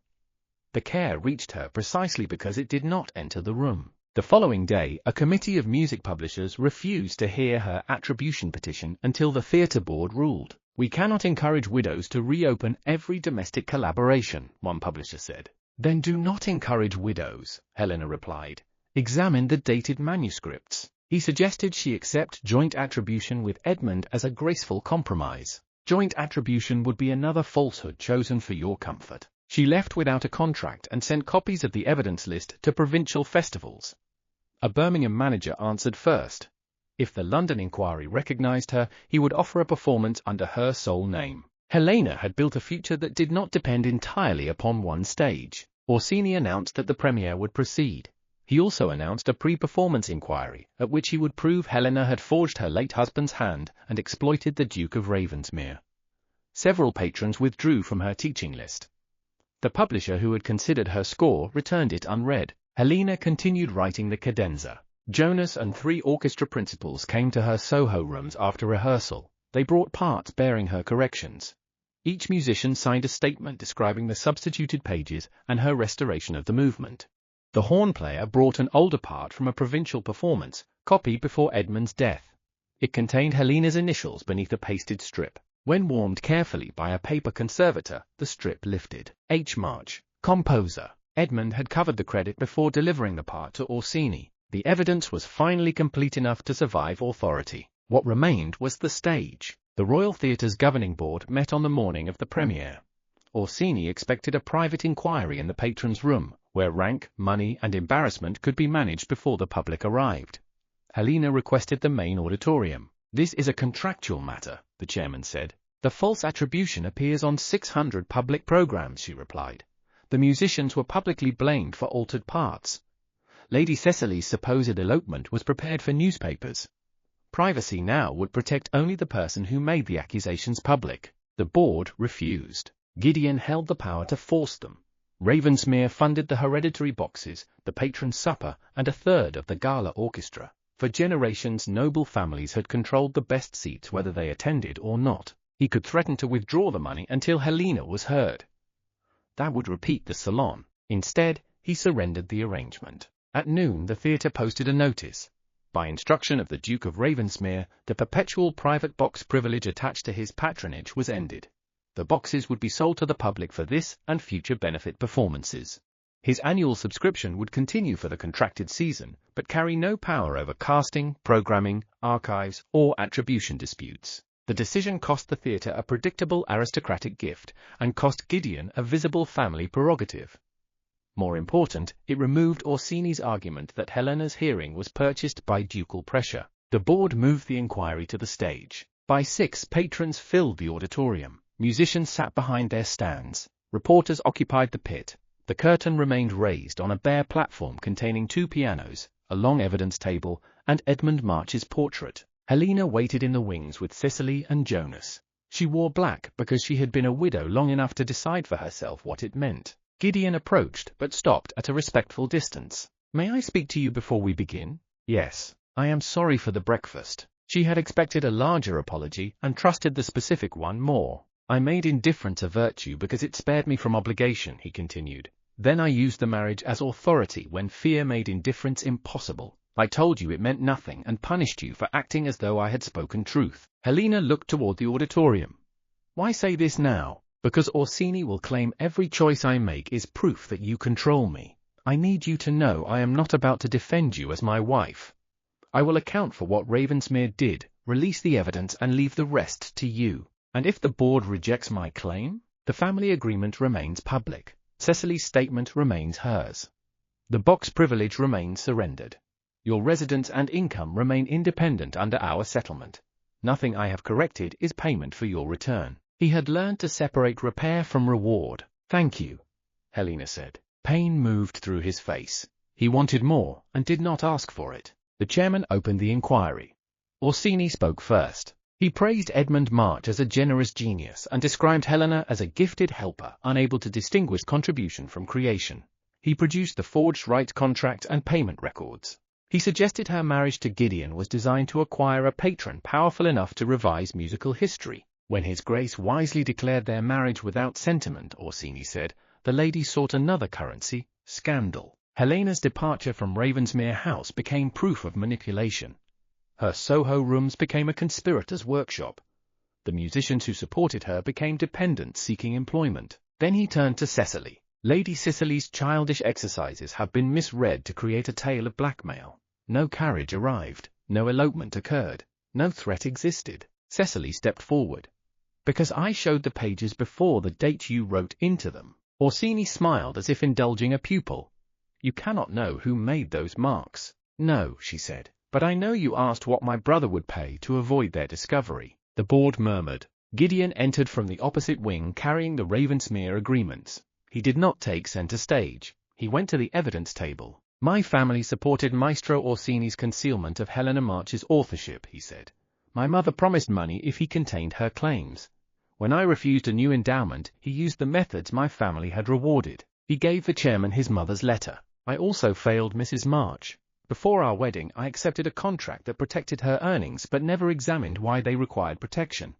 The care reached her precisely because it did not enter the room. The following day, a committee of music publishers refused to hear her attribution petition until the theatre board ruled. We cannot encourage widows to reopen every domestic collaboration, one publisher said. Then do not encourage widows, Helena replied. Examine the dated manuscripts. He suggested she accept joint attribution with Edmund as a graceful compromise. Joint attribution would be another falsehood chosen for your comfort. She left without a contract and sent copies of the evidence list to provincial festivals. A Birmingham manager answered first. If the London inquiry recognized her, he would offer a performance under her sole name. Helena had built a future that did not depend entirely upon one stage. Orsini announced that the premiere would proceed. He also announced a pre-performance inquiry, at which he would prove Helena had forged her late husband's hand and exploited the Duke of Ravensmere. Several patrons withdrew from her teaching list. The publisher who had considered her score returned it unread. Helena continued writing the cadenza. Jonas and 3 orchestra principals came to her Soho rooms after rehearsal. They brought parts bearing her corrections. Each musician signed a statement describing the substituted pages and her restoration of the movement. The horn player brought an older part from a provincial performance, copied before Edmund's death. It contained Helena's initials beneath a pasted strip. When warmed carefully by a paper conservator, the strip lifted. H. March, composer. Edmund had covered the credit before delivering the part to Orsini. The evidence was finally complete enough to survive authority. What remained was the stage. The Royal Theatre's governing board met on the morning of the premiere. Orsini expected a private inquiry in the patron's room, where rank, money and embarrassment could be managed before the public arrived. Helena requested the main auditorium. This is a contractual matter, the chairman said. The false attribution appears on 600 public programs, she replied. The musicians were publicly blamed for altered parts. Lady Cecily's supposed elopement was prepared for newspapers. Privacy now would protect only the person who made the accusations public. The board refused. Gideon held the power to force them. Ravensmere funded the hereditary boxes, the patron supper, and a third of the gala orchestra. For generations, noble families had controlled the best seats whether they attended or not. He could threaten to withdraw the money until Helena was heard. That would repeat the salon. Instead, he surrendered the arrangement. At noon, the theatre posted a notice. By instruction of the Duke of Ravensmere, the perpetual private box privilege attached to his patronage was ended. The boxes would be sold to the public for this and future benefit performances. His annual subscription would continue for the contracted season, but carry no power over casting, programming, archives, or attribution disputes. The decision cost the theatre a predictable aristocratic gift, and cost Gideon a visible family prerogative. More important, it removed Orsini's argument that Helena's hearing was purchased by ducal pressure. The board moved the inquiry to the stage. By 6, patrons filled the auditorium. Musicians sat behind their stands. Reporters occupied the pit. The curtain remained raised on a bare platform containing 2 pianos, a long evidence table, and Edmund March's portrait. Helena waited in the wings with Cicely and Jonas. She wore black because she had been a widow long enough to decide for herself what it meant. Gideon approached, but stopped at a respectful distance. "May I speak to you before we begin?" "Yes. I am sorry for the breakfast." She had expected a larger apology and trusted the specific one more. "I made indifference a virtue because it spared me from obligation," he continued. "Then I used the marriage as authority when fear made indifference impossible. I told you it meant nothing and punished you for acting as though I had spoken truth." Helena looked toward the auditorium. "Why say this now?" "Because Orsini will claim every choice I make is proof that you control me. I need you to know I am not about to defend you as my wife. I will account for what Ravensmere did, release the evidence and leave the rest to you. And if the board rejects my claim, the family agreement remains public. Cecily's statement remains hers. The box privilege remains surrendered. Your residence and income remain independent under our settlement. Nothing I have corrected is payment for your return." He had learned to separate repair from reward. "Thank you," Helena said. Pain moved through his face. He wanted more, and did not ask for it. The chairman opened the inquiry. Orsini spoke first. He praised Edmund March as a generous genius and described Helena as a gifted helper, unable to distinguish contribution from creation. He produced the forged rights contract and payment records. He suggested her marriage to Gideon was designed to acquire a patron powerful enough to revise musical history. When His Grace wisely declared their marriage without sentiment, Orsini said, the lady sought another currency, scandal. Helena's departure from Ravensmere House became proof of manipulation. Her Soho rooms became a conspirator's workshop. The musicians who supported her became dependents seeking employment. Then he turned to Cecily. Lady Cicely's childish exercises have been misread to create a tale of blackmail. No carriage arrived, no elopement occurred, no threat existed. Cecily stepped forward. "Because I showed the pages before the date you wrote into them." Orsini smiled as if indulging a pupil. "You cannot know who made those marks." "No," she said, "but I know you asked what my brother would pay to avoid their discovery." The board murmured. Gideon entered from the opposite wing carrying the Ravensmere agreements. He did not take center stage. He went to the evidence table. "My family supported Maestro Orsini's concealment of Helena March's authorship," he said. "My mother promised money if he contained her claims. When I refused a new endowment, he used the methods my family had rewarded." He gave the chairman his mother's letter. "I also failed Mrs. March. Before our wedding, I accepted a contract that protected her earnings but never examined why they required protection.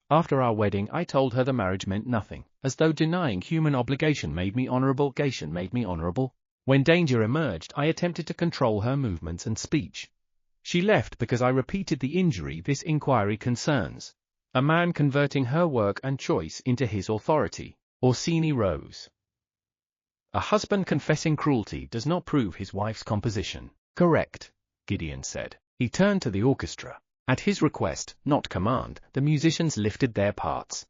After our wedding, I told her the marriage meant nothing, as though denying human obligation made me honorable. When danger emerged, I attempted to control her movements and speech. She left because I repeated the injury this inquiry concerns. A man converting her work and choice into his authority." Orsini rose. "A husband confessing cruelty does not prove his wife's composition." "Correct," Gideon said. He turned to the orchestra. At his request, not command, the musicians lifted their parts.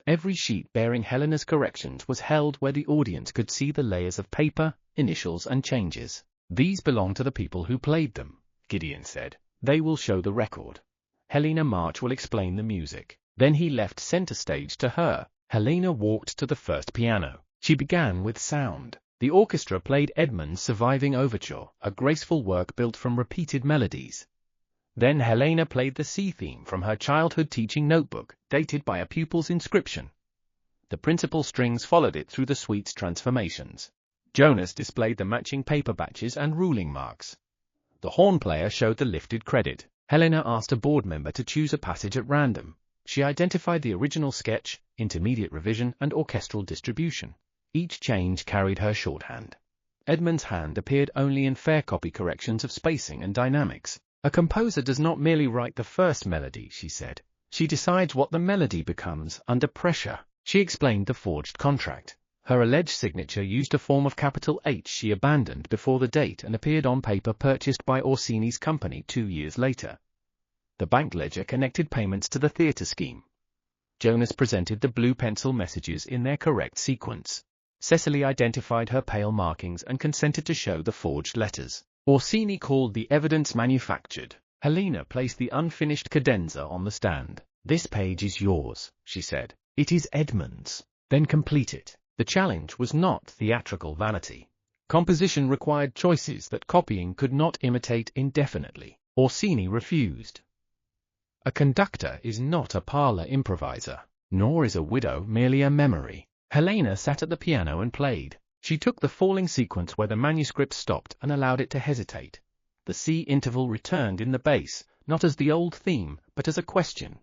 Every sheet bearing Helena's corrections was held where the audience could see the layers of paper, initials and changes. "These belong to the people who played them," Gideon said. "They will show the record. Helena March will explain the music." Then he left center stage to her. Helena walked to the first piano. She began with sound. The orchestra played Edmund's Surviving Overture, a graceful work built from repeated melodies. Then Helena played the sea theme from her childhood teaching notebook, dated by a pupil's inscription. The principal strings followed it through the suite's transformations. Jonas displayed the matching paper batches and ruling marks. The horn player showed the lifted credit. Helena asked a board member to choose a passage at random. She identified the original sketch, intermediate revision, and orchestral distribution. Each change carried her shorthand. Edmund's hand appeared only in fair copy corrections of spacing and dynamics. A composer does not merely write the first melody, she said. She decides what the melody becomes under pressure. She explained the forged contract. Her alleged signature used a form of capital H she abandoned before the date and appeared on paper purchased by Orsini's company 2 years later. The bank ledger connected payments to the theatre scheme. Jonas presented the blue pencil messages in their correct sequence. Cecily identified her pale markings and consented to show the forged letters. Orsini called the evidence manufactured. Helena placed the unfinished cadenza on the stand. "This page is yours," she said. "It is Edmund's. Then complete it." The challenge was not theatrical vanity. Composition required choices that copying could not imitate indefinitely. Orsini refused. A conductor is not a parlor improviser, nor is a widow merely a memory. Helena sat at the piano and played. She took the falling sequence where the manuscript stopped and allowed it to hesitate. The C interval returned in the bass, not as the old theme, but as a question.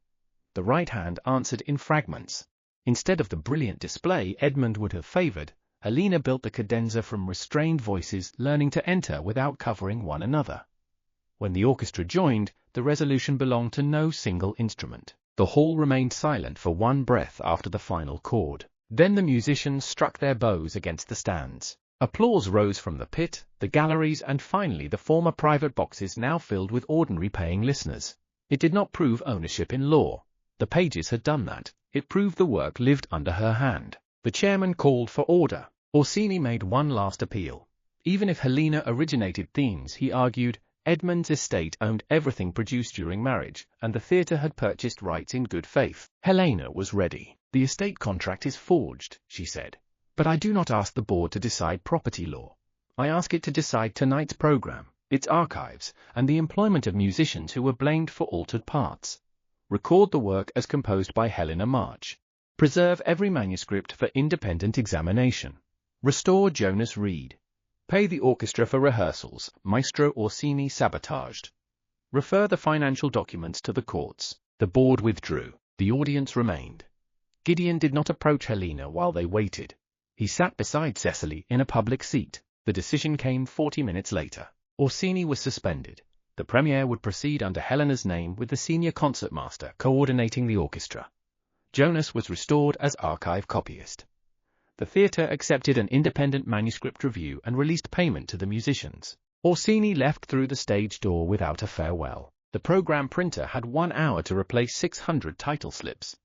The right hand answered in fragments. Instead of the brilliant display Edmund would have favored, Helena built the cadenza from restrained voices learning to enter without covering one another. When the orchestra joined, the resolution belonged to no single instrument. The hall remained silent for one breath after the final chord. Then the musicians struck their bows against the stands. Applause rose from the pit, the galleries, and finally the former private boxes now filled with ordinary paying listeners. It did not prove ownership in law. The pages had done that. It proved the work lived under her hand. The chairman called for order. Orsini made one last appeal. Even if Helena originated themes, he argued, Edmund's estate owned everything produced during marriage, and the theatre had purchased rights in good faith. Helena was ready. "The estate contract is forged," she said. "But I do not ask the board to decide property law. I ask it to decide tonight's program, its archives, and the employment of musicians who were blamed for altered parts. Record the work as composed by Helena March. Preserve every manuscript for independent examination. Restore Jonas Reed. Pay the orchestra for rehearsals, Maestro Orsini sabotaged. Refer the financial documents to the courts." The board withdrew. The audience remained. Gideon did not approach Helena while they waited. He sat beside Cecily in a public seat. The decision came 40 minutes later. Orsini was suspended. The premiere would proceed under Helena's name with the senior concertmaster coordinating the orchestra. Jonas was restored as archive copyist. The theatre accepted an independent manuscript review and released payment to the musicians. Orsini left through the stage door without a farewell. The program printer had 1 hour to replace 600 title slips.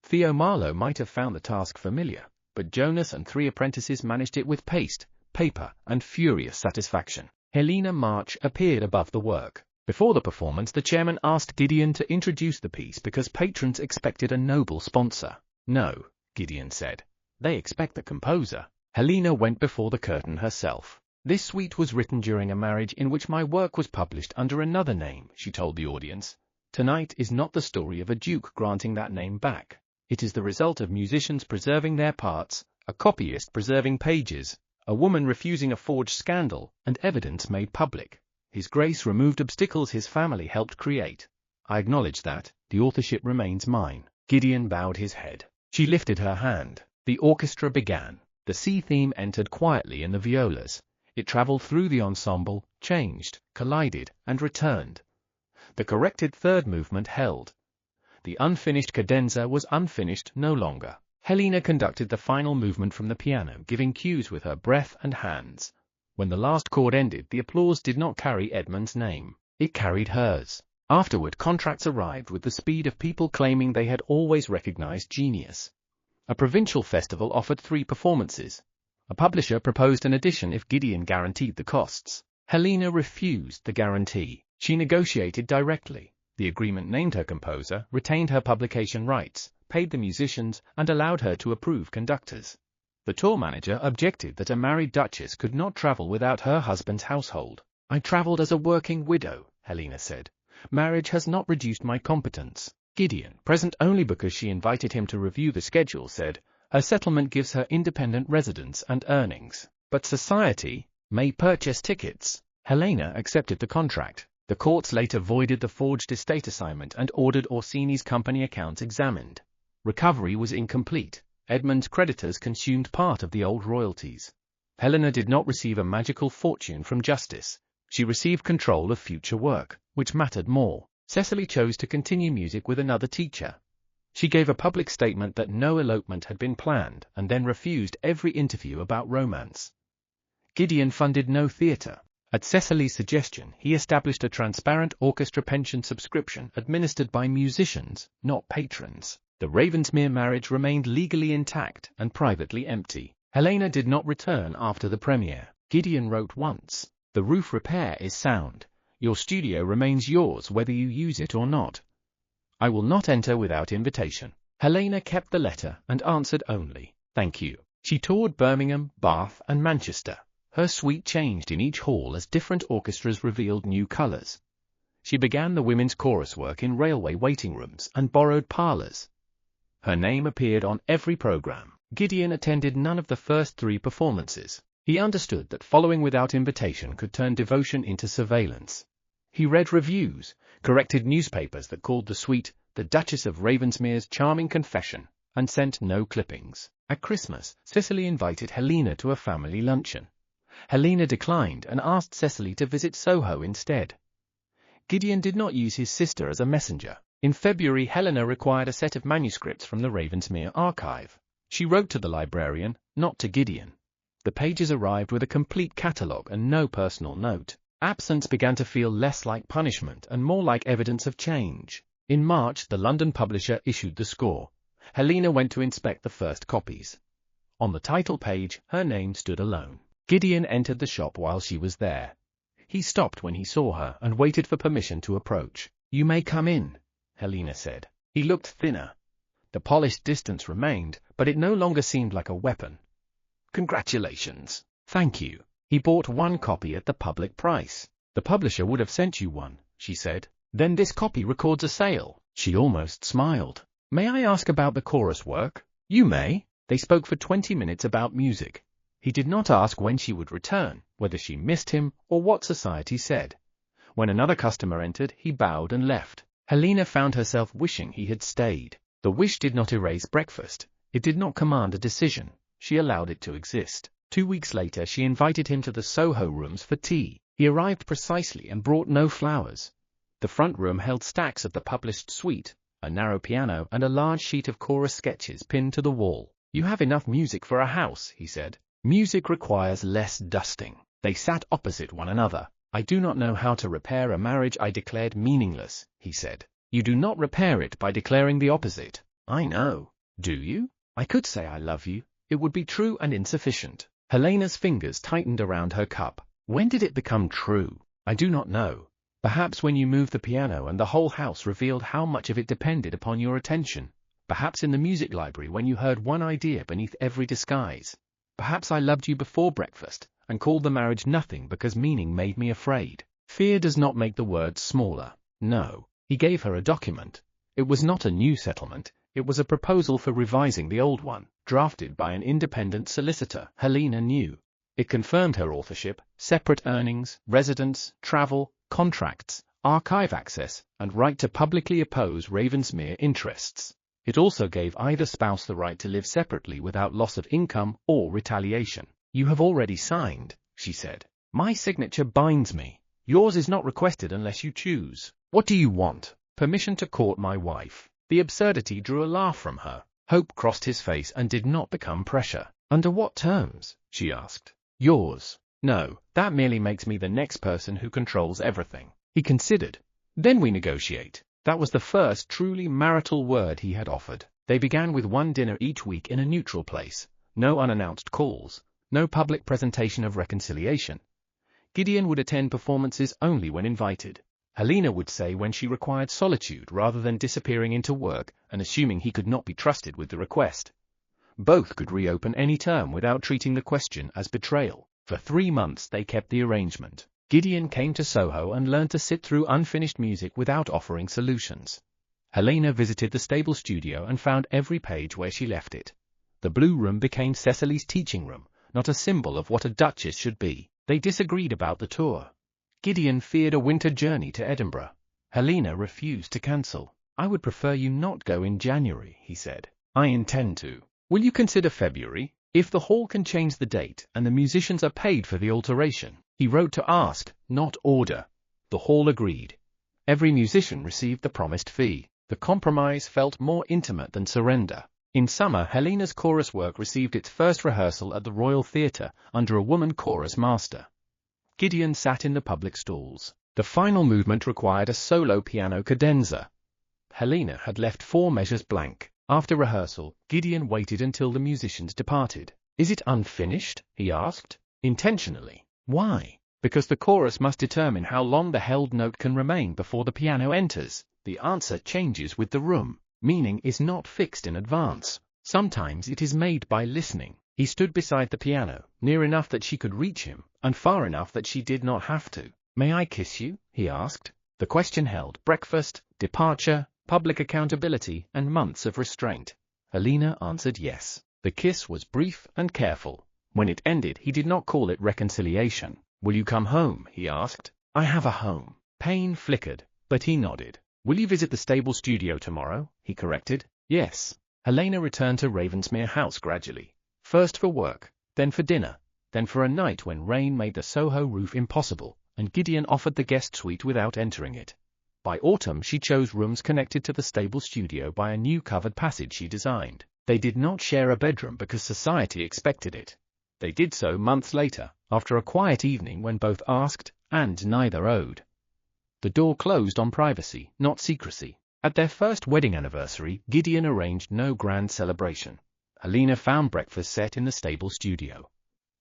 Theo Marlowe might have found the task familiar, but Jonas and 3 apprentices managed it with paste, paper, and furious satisfaction. Helena March appeared above the work. Before the performance, the chairman asked Gideon to introduce the piece because patrons expected a noble sponsor. "No," Gideon said. "They expect the composer." Helena went before the curtain herself. "This suite was written during a marriage in which my work was published under another name," she told the audience. "Tonight is not the story of a duke granting that name back. It is the result of musicians preserving their parts, a copyist preserving pages, a woman refusing a forged scandal, and evidence made public. His Grace removed obstacles his family helped create. I acknowledge that. The authorship remains mine." Gideon bowed his head. She lifted her hand. The orchestra began. The C theme entered quietly in the violas. It traveled through the ensemble, changed, collided, and returned. The corrected third movement held. The unfinished cadenza was unfinished no longer. Helena conducted the final movement from the piano, giving cues with her breath and hands. When the last chord ended, the applause did not carry Edmund's name. It carried hers. Afterward, contracts arrived with the speed of people claiming they had always recognized genius. A provincial festival offered 3 performances. A publisher proposed an addition if Gideon guaranteed the costs. Helena refused the guarantee. She negotiated directly. The agreement named her composer, retained her publication rights, paid the musicians, and allowed her to approve conductors. The tour manager objected that a married duchess could not travel without her husband's household. I traveled as a working widow, Helena said. Marriage has not reduced my competence. Gideon, present only because she invited him to review the schedule, said, her settlement gives her independent residence and earnings. But society may purchase tickets. Helena accepted the contract. The courts later voided the forged estate assignment and ordered Orsini's company accounts examined. Recovery was incomplete. Edmund's creditors consumed part of the old royalties. Helena did not receive a magical fortune from justice. She received control of future work, which mattered more. Cecily chose to continue music with another teacher. She gave a public statement that no elopement had been planned and then refused every interview about romance. Gideon funded no theatre. At Cecily's suggestion, he established a transparent orchestra pension subscription administered by musicians, not patrons. The Ravensmere marriage remained legally intact and privately empty. Helena did not return after the premiere. Gideon wrote once, "The roof repair is sound. Your studio remains yours whether you use it or not. I will not enter without invitation." Helena kept the letter and answered only, "Thank you." She toured Birmingham, Bath, and Manchester. Her suite changed in each hall as different orchestras revealed new colors. She began the women's chorus work in railway waiting rooms and borrowed parlors. Her name appeared on every program. Gideon attended none of the first 3 performances. He understood that following without invitation could turn devotion into surveillance. He read reviews, corrected newspapers that called the suite the Duchess of Ravensmere's charming confession, and sent no clippings. At Christmas, Cecily invited Helena to a family luncheon. Helena declined and asked Cecily to visit Soho instead. Gideon did not use his sister as a messenger. In February, Helena required a set of manuscripts from the Ravensmere archive. She wrote to the librarian, not to Gideon. The pages arrived with a complete catalogue and no personal note. Absence began to feel less like punishment and more like evidence of change. In March, the London publisher issued the score. Helena went to inspect the first copies. On the title page, her name stood alone. Gideon entered the shop while she was there. He stopped when he saw her and waited for permission to approach. "You may come in," Helena said. He looked thinner. The polished distance remained, but it no longer seemed like a weapon. "Congratulations." "Thank you." He bought 1 copy at the public price. "The publisher would have sent you one," she said. "Then this copy records a sale." She almost smiled. "May I ask about the chorus work?" "You may." They spoke for 20 minutes about music. He did not ask when she would return, whether she missed him, or what society said. When another customer entered, he bowed and left. Helena found herself wishing he had stayed. The wish did not erase breakfast. It did not command a decision. She allowed it to exist. 2 weeks later, she invited him to the Soho rooms for tea. He arrived precisely and brought no flowers. The front room held stacks of the published suite, a narrow piano, and a large sheet of chorus sketches pinned to the wall. "You have enough music for a house," he said. "Music requires less dusting." They sat opposite one another. "I do not know how to repair a marriage I declared meaningless," he said. "You do not repair it by declaring the opposite." "I know." "Do you?" "I could say I love you. It would be true and insufficient." Helena's fingers tightened around her cup. "When did it become true?" "I do not know. Perhaps when you moved the piano and the whole house revealed how much of it depended upon your attention. Perhaps in the music library when you heard one idea beneath every disguise. Perhaps I loved you before breakfast and called the marriage nothing because meaning made me afraid." Fear does not make the words smaller. No. He gave her a document. It was not a new settlement. It was a proposal for revising the old one, drafted by an independent solicitor. Helena knew. It confirmed her authorship, separate earnings, residence, travel, contracts, archive access, and right to publicly oppose Ravensmere interests. It also gave either spouse the right to live separately without loss of income or retaliation. "You have already signed," she said. "My signature binds me. Yours is not requested unless you choose." "What do you want?" "Permission to court my wife." The absurdity drew a laugh from her. Hope crossed his face and did not become pressure. "Under what terms?" she asked. "Yours." "No, that merely makes me the next person who controls everything." He considered. "Then we negotiate." That was the first truly marital word he had offered. They began with 1 dinner each week in a neutral place. No unannounced calls. No public presentation of reconciliation. Gideon would attend performances only when invited. Helena would say when she required solitude rather than disappearing into work and assuming he could not be trusted with the request. Both could reopen any term without treating the question as betrayal. For 3 months they kept the arrangement. Gideon came to Soho and learned to sit through unfinished music without offering solutions. Helena visited the stable studio and found every page where she left it. The blue room became Cecily's teaching room, not a symbol of what a duchess should be. They disagreed about the tour. Gideon feared a winter journey to Edinburgh. Helena refused to cancel. "I would prefer you not go in January," he said. "I intend to. Will you consider February? If the hall can change the date and the musicians are paid for the alteration." He wrote to ask, not order. The hall agreed. Every musician received the promised fee. The compromise felt more intimate than surrender. In summer, Helena's chorus work received its first rehearsal at the Royal Theatre under a woman chorus master. Gideon sat in the public stalls. The final movement required a solo piano cadenza. Helena had left 4 measures blank. After rehearsal, Gideon waited until the musicians departed. "Is it unfinished?" he asked. Intentionally. "Why?" "Because the chorus must determine how long the held note can remain before the piano enters. The answer changes with the room. Meaning is not fixed in advance. Sometimes it is made by listening." He stood beside the piano, near enough that she could reach him, and far enough that she did not have to. "May I kiss you?" he asked. The question held breakfast, departure, public accountability, and months of restraint. Helena answered yes. The kiss was brief and careful. When it ended, he did not call it reconciliation. "Will you come home?" he asked. "I have a home." Pain flickered, but he nodded. "Will you visit the stable studio tomorrow?" he corrected. "Yes." Helena returned to Ravensmere House gradually. First for work, then for dinner, then for a night when rain made the Soho roof impossible, and Gideon offered the guest suite without entering it. By autumn she chose rooms connected to the stable studio by a new covered passage she designed. They did not share a bedroom because society expected it. They did so months later, after a quiet evening when both asked, and neither owed. The door closed on privacy, not secrecy. At their first wedding anniversary, Gideon arranged no grand celebration. Helena found breakfast set in the stable studio.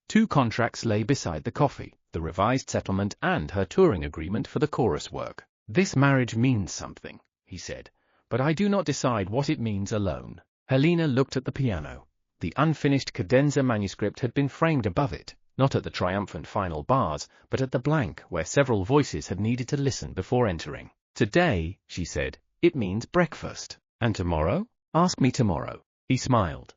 2 contracts lay beside the coffee, the revised settlement and her touring agreement for the chorus work. "This marriage means something," he said, "but I do not decide what it means alone." Helena looked at the piano. The unfinished cadenza manuscript had been framed above it, not at the triumphant final bars, but at the blank where several voices had needed to listen before entering. "Today," she said, "it means breakfast. And tomorrow? Ask me tomorrow." He smiled.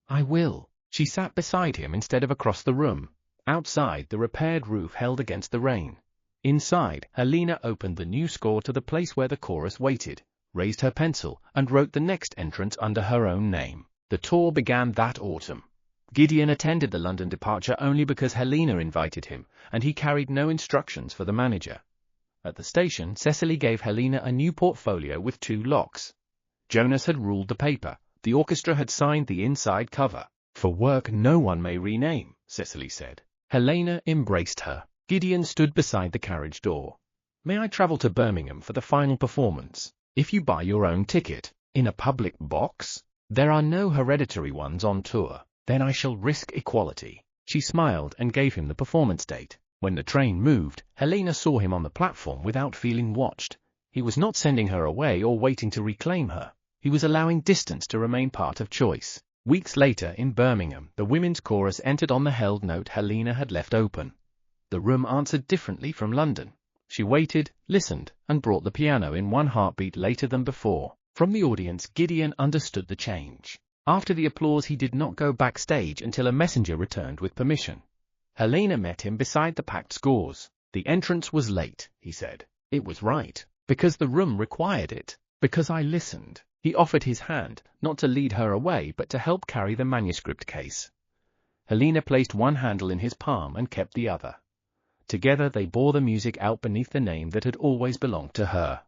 "I will." She sat beside him instead of across the room. Outside, the repaired roof held against the rain. Inside, Helena opened the new score to the place where the chorus waited, raised her pencil, and wrote the next entrance under her own name. The tour began that autumn. Gideon attended the London departure only because Helena invited him, and he carried no instructions for the manager. At the station, Cecily gave Helena a new portfolio with 2 locks. Jonas had ruled the paper. The orchestra had signed the inside cover. "For work no one may rename," Cecily said. Helena embraced her. Gideon stood beside the carriage door. "May I travel to Birmingham for the final performance? If you buy your own ticket. In a public box? There are no hereditary ones on tour. Then I shall risk equality." She smiled and gave him the performance date. When the train moved, Helena saw him on the platform without feeling watched. He was not sending her away or waiting to reclaim her. He was allowing distance to remain part of choice. Weeks later, in Birmingham, the women's chorus entered on the held note Helena had left open. The room answered differently from London. She waited, listened, and brought the piano in 1 heartbeat later than before. From the audience, Gideon understood the change. After the applause, he did not go backstage until a messenger returned with permission. Helena met him beside the packed scores. "The entrance was late," he said. "It was right. Because the room required it. Because I listened." He offered his hand, not to lead her away but to help carry the manuscript case. Helena placed one handle in his palm and kept the other. Together they bore the music out beneath the name that had always belonged to her.